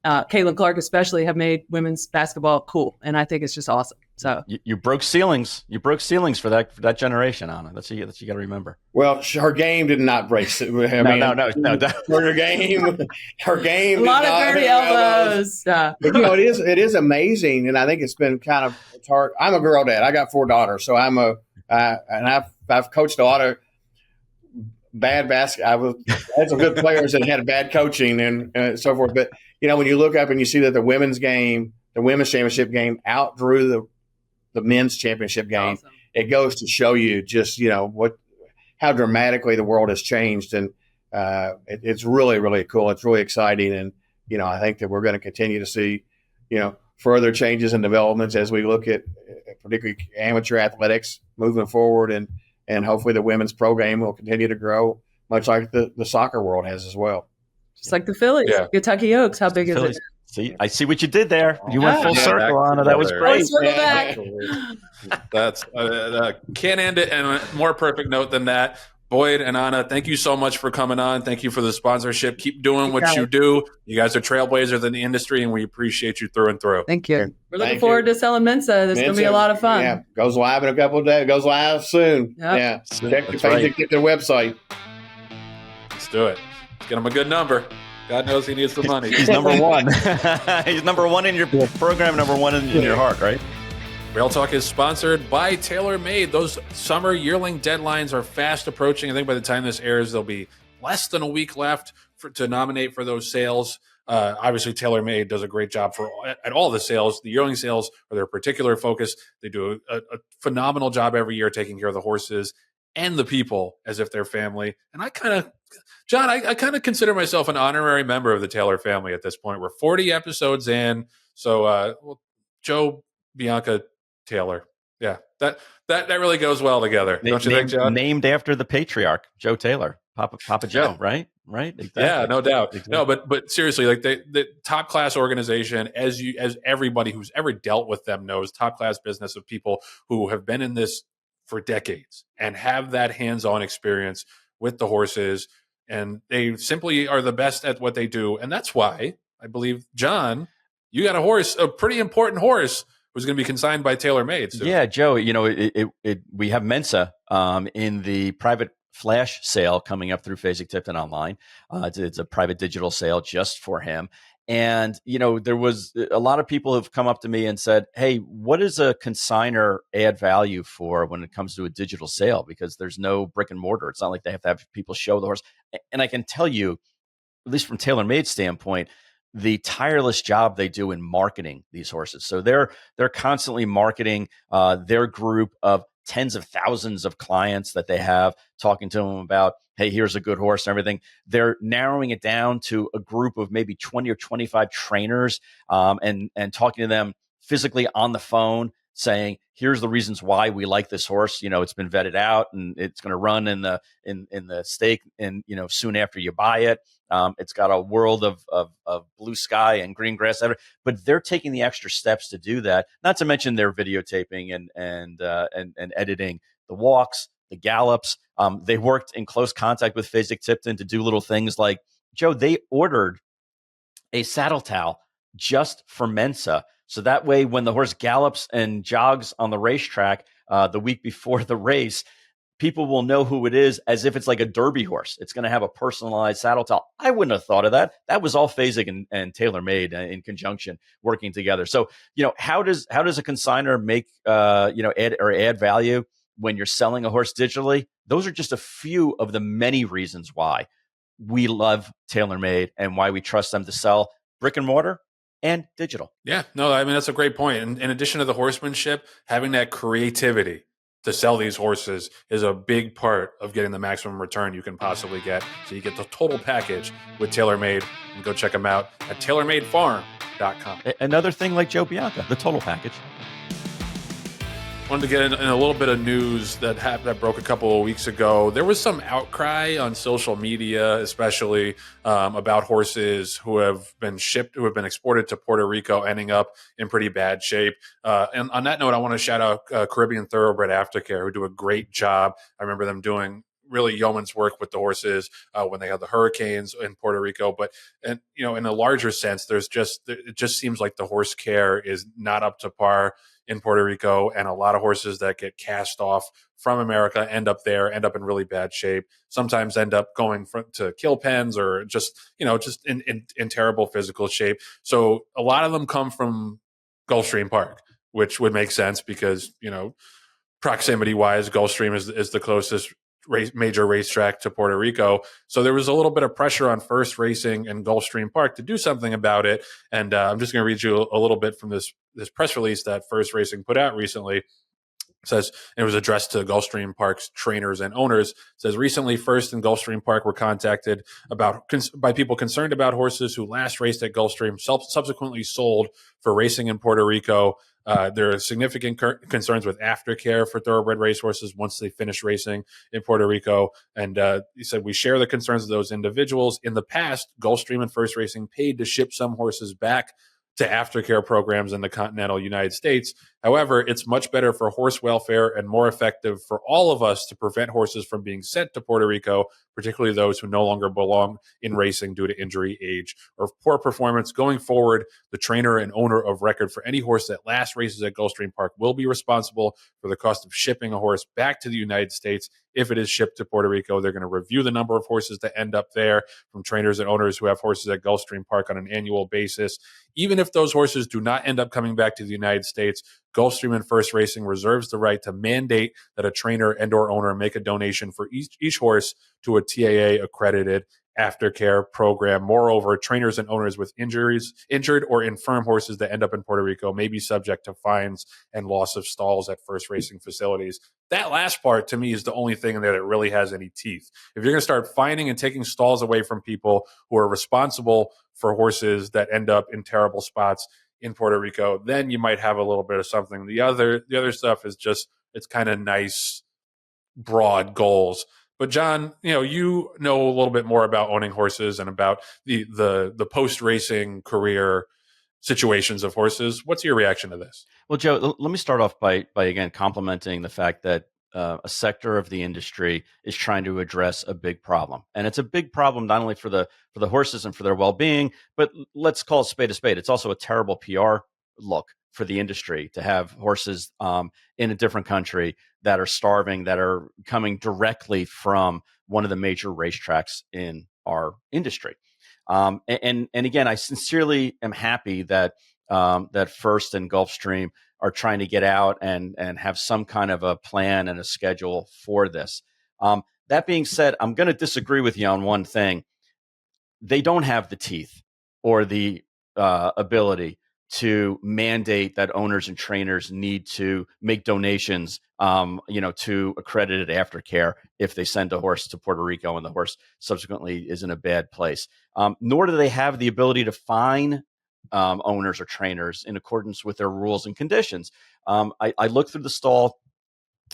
[SPEAKER 8] Caitlin Clark especially have made women's basketball cool, and I think it's just awesome. So
[SPEAKER 2] you broke ceilings. You broke ceilings for that generation, Anna. That's you got to remember.
[SPEAKER 9] Well, her game did not break.
[SPEAKER 2] No.
[SPEAKER 9] Her game.
[SPEAKER 8] A lot of dirty elbows.
[SPEAKER 9] But it is amazing, and I think it's been kind of hard. I'm a girl dad. I got 4 daughters, so I've coached a lot of bad basketball. I had some good players that had bad coaching and so forth. But when you look up and you see that the women's championship game outdrew the men's championship game, awesome. It goes to show you just how dramatically the world has changed, and it's really, really cool. It's really exciting, and I think that we're going to continue to see further changes and developments as we look at particularly amateur athletics moving forward, and hopefully the women's program will continue to grow, much like the soccer world has as well.
[SPEAKER 8] Just like the Phillies, Kentucky Oaks. How big is it?
[SPEAKER 2] See, I see what you did there. You went full circle, Anna. That was great.
[SPEAKER 1] That's can't end it on a more perfect note than that. Boyd and Anna, thank you so much for coming on. Thank you for the sponsorship. Keep doing what you do. You guys are trailblazers in the industry, and we appreciate you through and through.
[SPEAKER 8] Thank you. We're looking forward to selling Mensa. This is going to be a lot of fun.
[SPEAKER 9] Yeah, goes live in a couple of days. Goes live soon. Yep. Yeah, check the Fasig Tipton website.
[SPEAKER 1] Let's do it. Let's get him a good number. God knows he needs the money.
[SPEAKER 2] He's number one. He's number one in your program, number one in your heart, right?
[SPEAKER 1] Rail Talk is sponsored by TaylorMade. Those summer yearling deadlines are fast approaching. I think by the time this airs, there'll be less than a week left to nominate for those sales. Obviously, TaylorMade does a great job at all the sales. The yearling sales are their particular focus. They do a phenomenal job every year taking care of the horses and the people as if they're family. And I kind of consider myself an honorary member of the Taylor family at this point. We're 40 episodes in. So, Joe, Bianca, Taylor. Yeah, that really goes well together. Don't you think, John?
[SPEAKER 2] Named after the patriarch, Joe Taylor, Papa Joe, right? Right. Exactly.
[SPEAKER 1] Yeah, no doubt. Exactly. No, but seriously, like the top class organization, as everybody who's ever dealt with them knows, top class business of people who have been in this for decades and have that hands-on experience with the horses, and they simply are the best at what they do. And that's why I believe, John, you got a pretty important horse who's going to be consigned by TaylorMade. So.
[SPEAKER 2] Yeah, Joe, we have Mensa in the private flash sale coming up through Fasig Tipton online. It's a private digital sale just for him. And, there was a lot of people have come up to me and said, hey, what does a consigner add value for when it comes to a digital sale? Because there's no brick and mortar. It's not like they have to have people show the horse. And I can tell you, at least from TaylorMade's standpoint, the tireless job they do in marketing these horses. So they're constantly marketing their group of tens of thousands of clients that they have, talking to them about, hey, here's a good horse and everything. They're narrowing it down to a group of maybe 20 or 25 trainers and talking to them physically on the phone, saying, here's the reasons why we like this horse. It's been vetted out and it's going to run in the stake and, soon after you buy it. It's got a world of blue sky and green grass, but they're taking the extra steps to do that. Not to mention their videotaping and editing the walks, the gallops. They worked in close contact with Fasig Tipton to do little things like, Joe, they ordered a saddle towel just for Mensa. So that way, when the horse gallops and jogs on the racetrack the week before the race, people will know who it is as if it's like a Derby horse. It's going to have a personalized saddle towel. I wouldn't have thought of that. That was all Fasig and TaylorMade in conjunction working together. So, how does a consigner make, add value? when you're selling a horse digitally, those are just a few of the many reasons why we love TaylorMade and why we trust them to sell brick and mortar and digital.
[SPEAKER 1] Yeah, no, I mean, that's a great point. And in addition to the horsemanship, having that creativity to sell these horses is a big part of getting the maximum return you can possibly get. So you get the total package with TaylorMade, and go check them out at TaylorMadeFarm.com.
[SPEAKER 2] Another thing like Joe Bianca, the total package.
[SPEAKER 1] Wanted to get in a little bit of news that broke a couple of weeks ago. There was some outcry on social media, especially about horses who have been exported to Puerto Rico, ending up in pretty bad shape. And on that note, I want to shout out Caribbean Thoroughbred Aftercare, who do a great job. I remember them doing really yeoman's work with the horses when they had the hurricanes in Puerto Rico. But, and in a larger sense, it just seems like the horse care is not up to par in Puerto Rico, and a lot of horses that get cast off from America end up in really bad shape. Sometimes end up going to kill pens, or just in terrible physical shape. So a lot of them come from Gulfstream Park, which would make sense because proximity wise, Gulfstream is the closest major racetrack to Puerto Rico. So there was a little bit of pressure on First Racing and Gulfstream Park to do something about it. And I'm just going to read you a little bit from this press release that First Racing put out recently. It says, and it was addressed to Gulfstream Park's trainers and owners. It says, recently First and Gulfstream Park were contacted by people concerned about horses who last raced at Gulfstream, subsequently sold for racing in Puerto Rico. There are significant concerns with aftercare for thoroughbred racehorses once they finish racing in Puerto Rico. And he said, we share the concerns of those individuals. In the past, Gulfstream and First Racing paid to ship some horses back to aftercare programs in the continental United States. However, it's much better for horse welfare and more effective for all of us to prevent horses from being sent to Puerto Rico, particularly those who no longer belong in racing due to injury, age, or poor performance. Going forward, the trainer and owner of record for any horse that last races at Gulfstream Park will be responsible for the cost of shipping a horse back to the United States. If it is shipped to Puerto Rico, they're going to review the number of horses that end up there from trainers and owners who have horses at Gulfstream Park on an annual basis. Even if those horses do not end up coming back to the United States, Gulfstream and First Racing reserves the right to mandate that a trainer and or owner make a donation for each horse to a TAA-accredited aftercare program. Moreover, trainers and owners with injured or infirm horses that end up in Puerto Rico may be subject to fines and loss of stalls at First Racing facilities. That last part, to me, is the only thing that it really has any teeth. If you're going to start fining and taking stalls away from people who are responsible for horses that end up in terrible spots in Puerto Rico, then you might have a little bit of something. The other stuff is just, it's kind of nice, broad goals. But John, you know a little bit more about owning horses and about the post-racing career situations of horses. What's your reaction to this?
[SPEAKER 2] Well, Joe, let me start off by again complimenting the fact that a sector of the industry is trying to address a big problem, and it's a big problem not only for the horses and for their well-being, but let's call it spade a spade. It's also a terrible PR look for the industry to have horses in a different country that are starving, that are coming directly from one of the major racetracks in our industry. And again, I sincerely am happy that that First and Gulfstream are trying to get out and have some kind of a plan and a schedule for this. That being said, I'm going to disagree with you on one thing. They don't have the teeth or the ability to mandate that owners and trainers need to make donations, to accredited aftercare if they send a horse to Puerto Rico and the horse subsequently is in a bad place. Nor do they have the ability to fine owners or trainers in accordance with their rules and conditions. I looked through the stall.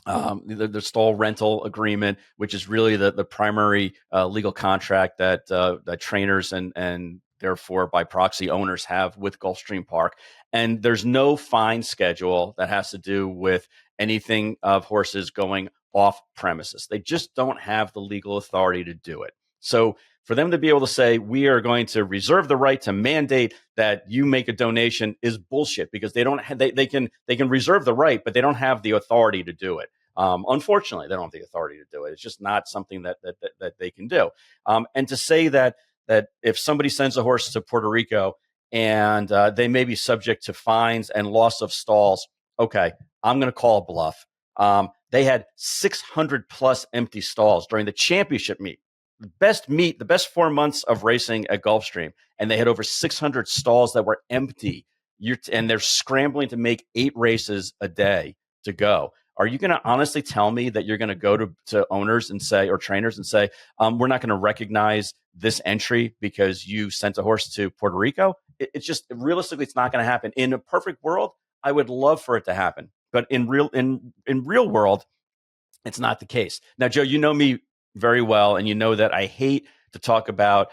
[SPEAKER 2] The stall rental agreement, which is really the primary legal contract that trainers and therefore by proxy owners have with Gulfstream Park. And there's no fine schedule that has to do with anything of horses going off premises. They just don't have the legal authority to do it. So for them to be able to say, we are going to reserve the right to mandate that you make a donation is bullshit, because they don't have, they can reserve the right, but they don't have the authority to do it. Unfortunately, they don't have the authority to do it. It's just not something that they can do. And to say that if somebody sends a horse to Puerto Rico and they may be subject to fines and loss of stalls, okay, I'm going to call a bluff. They had 600 plus empty stalls during the championship meet. The best 4 months of racing at Gulfstream, and they had over 600 stalls that were empty. And they're scrambling to make 8 races a day to go. Are you going to honestly tell me that you're going to go to owners and say, or trainers and say, we're not going to recognize this entry because you sent a horse to Puerto Rico? It's just, realistically, it's not going to happen. In a perfect world, I would love for it to happen, but in real world, it's not the case. Now, Joe, you know me very well, and you know that I hate to talk about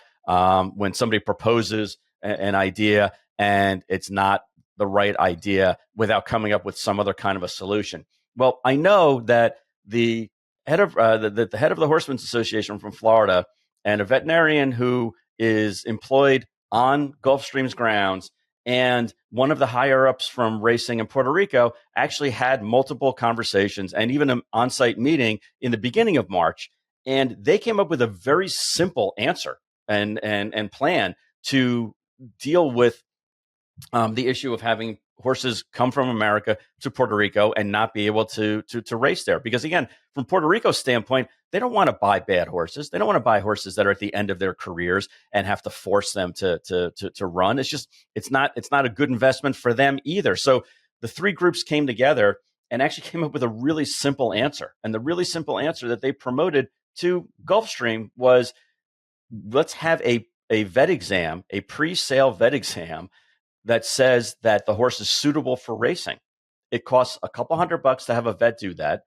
[SPEAKER 2] when somebody proposes an idea and it's not the right idea without coming up with some other kind of a solution. Well, I know that the head of the head of the Horsemen's Association from Florida and a veterinarian who is employed on Gulfstream's grounds and one of the higher ups from racing in Puerto Rico actually had multiple conversations and even an on-site meeting in the beginning of March. And they came up with a very simple answer and plan to deal with the issue of having horses come from America to Puerto Rico and not be able to race there. Because again, from Puerto Rico's standpoint, they don't want to buy bad horses. They don't want to buy horses that are at the end of their careers and have to force them to run. It's not a good investment for them either. So the 3 groups came together and actually came up with a really simple answer. And the really simple answer that they promoted to Gulfstream was, let's have a vet exam, a pre-sale vet exam that says that the horse is suitable for racing. It costs a couple $100 to have a vet do that.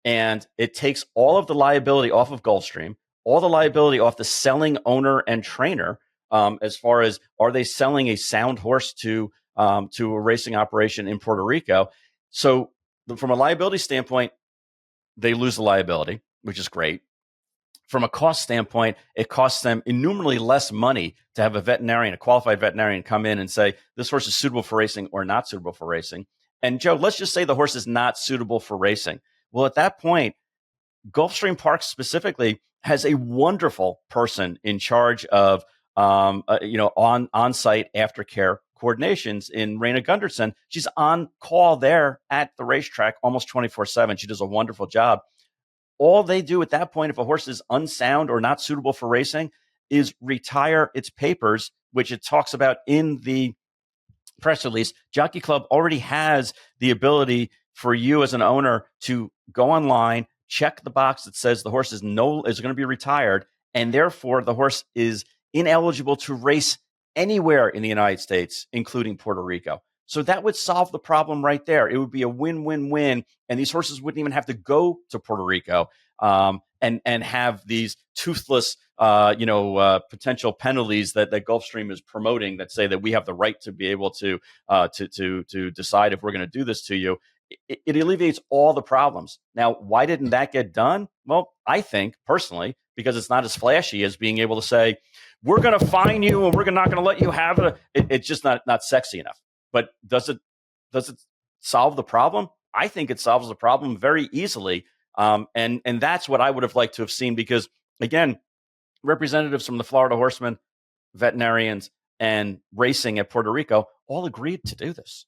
[SPEAKER 2] And it takes all of the liability off of Gulfstream, all the liability off the selling owner and trainer, as far as, are they selling a sound horse to a racing operation in Puerto Rico? So from a liability standpoint, they lose the liability, which is great. From a cost standpoint, it costs them innumerably less money to have a qualified veterinarian come in and say, this horse is suitable for racing or not suitable for racing. And Joe, let's just say the horse is not suitable for racing. Well, at that point, Gulfstream Park specifically has a wonderful person in charge of on-site aftercare coordinations in Raina Gunderson. She's on call there at the racetrack almost 24/7. She does a wonderful job. All they do at that point, if a horse is unsound or not suitable for racing, is retire its papers, which it talks about in the press release. Jockey Club already has the ability for you as an owner to go online, check the box that says the horse is going to be retired, and therefore the horse is ineligible to race anywhere in the United States, including Puerto Rico. So that would solve the problem right there. It would be a win-win-win, and these horses wouldn't even have to go to Puerto Rico and have these toothless, potential penalties that Gulfstream is promoting that say that we have the right to be able to decide if we're going to do this to you. It alleviates all the problems. Now, why didn't that get done? Well, I think personally, because it's not as flashy as being able to say, we're going to fine you and we're not going to let you have it. It's just not sexy enough. But does it solve the problem? I think it solves the problem very easily. And that's what I would have liked to have seen, because, again, representatives from the Florida Horsemen, veterinarians, and racing at Puerto Rico all agreed to do this.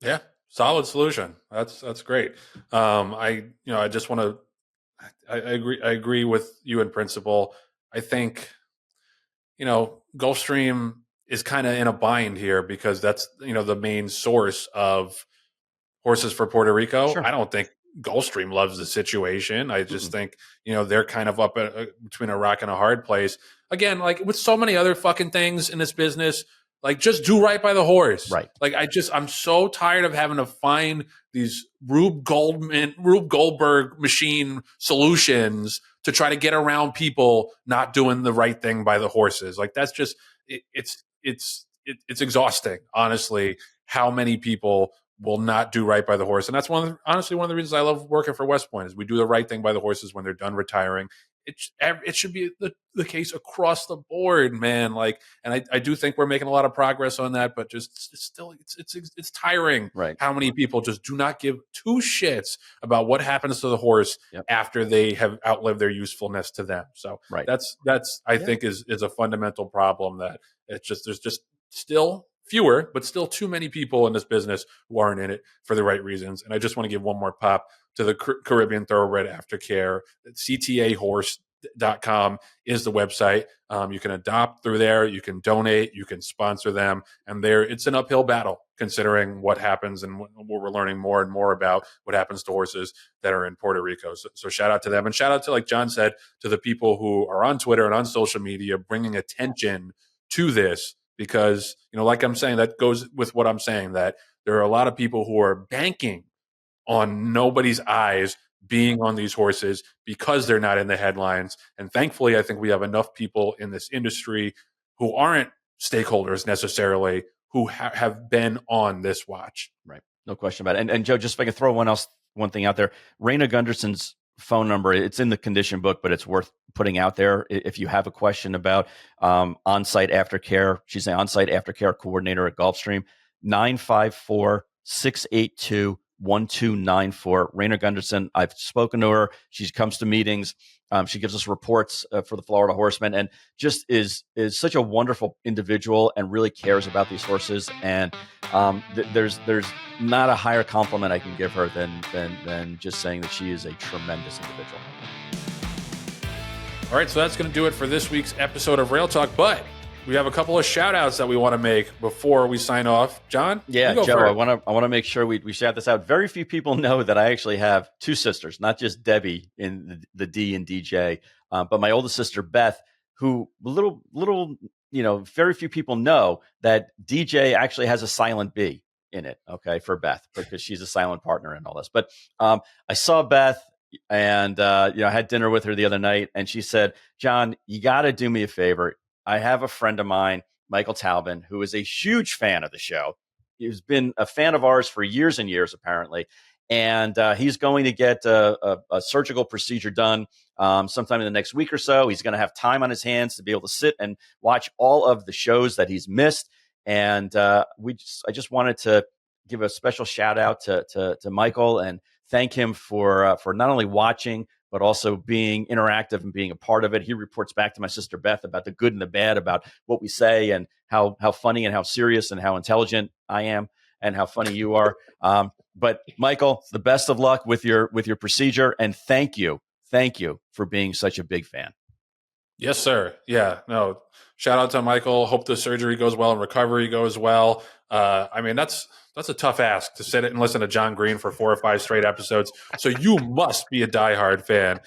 [SPEAKER 1] Yeah, solid solution. That's great. I just want to. I agree with you in principle. I think, Gulfstream is kind of in a bind here because that's, the main source of horses for Puerto Rico. Sure. I don't think Gulfstream loves the situation. I just think, they're kind of up between a rock and a hard place. Again, like with so many other fucking things in this business, like just do right by the horse.
[SPEAKER 2] Right.
[SPEAKER 1] Like I'm so tired of having to find these Rube Goldberg machine solutions to try to get around people not doing the right thing by the horses. Like that's just, it's exhausting, honestly, how many people will not do right by the horse. And that's honestly one of the reasons I love working for West Point is we do the right thing by the horses when they're done retiring. It should be the case across the board, man. Like, and I do think we're making a lot of progress on that, but just it's tiring.
[SPEAKER 2] Right.
[SPEAKER 1] How many people just do not give two shits about what happens to the horse after they have outlived their usefulness to them. So that's I think is a fundamental problem that there's just still fewer, but still too many people in this business who aren't in it for the right reasons. And I just want to give one more pop to the Caribbean Thoroughbred Aftercare. CTAHorse.com is the website. You can adopt through there. You can donate. You can sponsor them. And it's an uphill battle considering what happens and what we're learning more and more about what happens to horses that are in Puerto Rico. So shout out to them. And shout out to, like John said, to the people who are on Twitter and on social media bringing attention to this, because, like I'm saying, that goes with what I'm saying, that there are a lot of people who are banking on nobody's eyes being on these horses because they're not in the headlines. And thankfully, I think we have enough people in this industry who aren't stakeholders necessarily who have been on this watch.
[SPEAKER 2] Right. No question about it. And Joe, just if I can throw one thing out there, Raina Gunderson's phone number, it's in the condition book, but it's worth putting out there. If you have a question about on-site aftercare, she's an on-site aftercare coordinator at Gulfstream, 954-682-1294. Raina Gunderson, I've spoken to her. She comes to meetings. She gives us reports for the Florida Horsemen, and just is such a wonderful individual and really cares about these horses. And there's not a higher compliment I can give her than just saying that she is a tremendous individual.
[SPEAKER 1] All right, so that's going to do it for this week's episode of Rail Talk, but we have a couple of shout outs that we want to make before we sign off. John?
[SPEAKER 2] Yeah, Joe, I want to make sure we shout this out. Very few people know that I actually have two sisters, not just Debbie in the D and DJ, but my oldest sister, Beth, who little, very few people know that DJ actually has a silent B in it, okay, for Beth, because she's a silent partner in all this. But I saw Beth and, I had dinner with her the other night, and she said, John, you got to do me a favor. I have a friend of mine, Michael Taubin, who is a huge fan of the show. He's been a fan of ours for years and years, apparently. And he's going to get a surgical procedure done sometime in the next week or so. He's going to have time on his hands to be able to sit and watch all of the shows that he's missed. And I just wanted to give a special shout out to Michael and thank him for not only watching, but also being interactive and being a part of it. He reports back to my sister Beth about the good and the bad about what we say and how funny and how serious and how intelligent I am and how funny you are. But Michael, the best of luck with your procedure, and thank you for being such a big fan.
[SPEAKER 1] Yes, sir. Yeah, no. Shout out to Michael. Hope the surgery goes well and recovery goes well. That's a tough ask to sit and listen to John Green for 4 or 5 straight episodes. So you must be a diehard fan.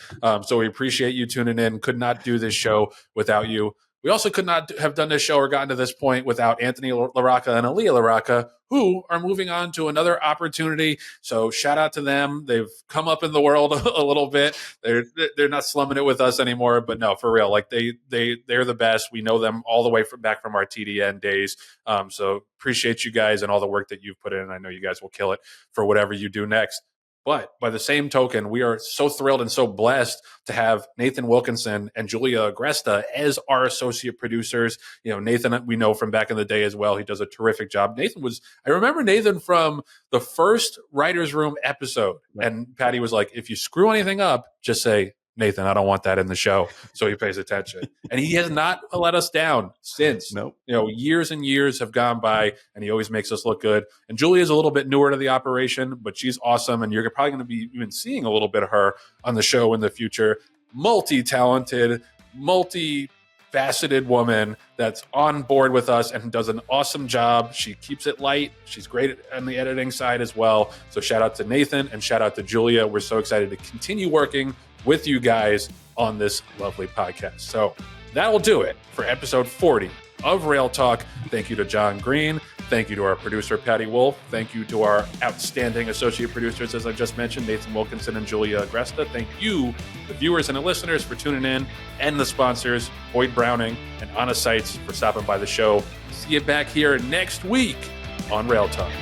[SPEAKER 1] So we appreciate you tuning in. Could not do this show without you. We also could not have done this show or gotten to this point without Anthony LaRocca and Aaliyah LaRocca, who are moving on to another opportunity. So shout out to them. They've come up in the world a little bit. They're not slumming it with us anymore, but no, for real, like they're the best. We know them all the way back from our TDN days. So appreciate you guys and all the work that you've put in. I know you guys will kill it for whatever you do next. But by the same token, we are so thrilled and so blessed to have Nathan Wilkinson and Julia Agresta as our associate producers. Nathan, we know from back in the day as well. He does a terrific job. I remember Nathan from the first Writers Room episode. Right. And Patty was like, if you screw anything up, just say, Nathan, I don't want that in the show. So he pays attention. And he has not let us down since.
[SPEAKER 2] Nope.
[SPEAKER 1] Years and years have gone by, and he always makes us look good. And Julia is a little bit newer to the operation, but she's awesome. And you're probably going to be even seeing a little bit of her on the show in the future. Multi-talented, multi-faceted woman that's on board with us and does an awesome job. She keeps it light. She's great on the editing side as well. So shout out to Nathan and shout out to Julia. We're so excited to continue working with you guys on this lovely podcast. So that will do it for episode 40 of Rail Talk. Thank you to John Green. Thank you to our producer, Patty Wolf. Thank you to our outstanding associate producers, as I just mentioned, Nathan Wilkinson and Julia Agresta. Thank you, the viewers and the listeners, for tuning in, and the sponsors, Boyd Browning and Anna Seitz, for stopping by the show. See you back here next week on Rail Talk.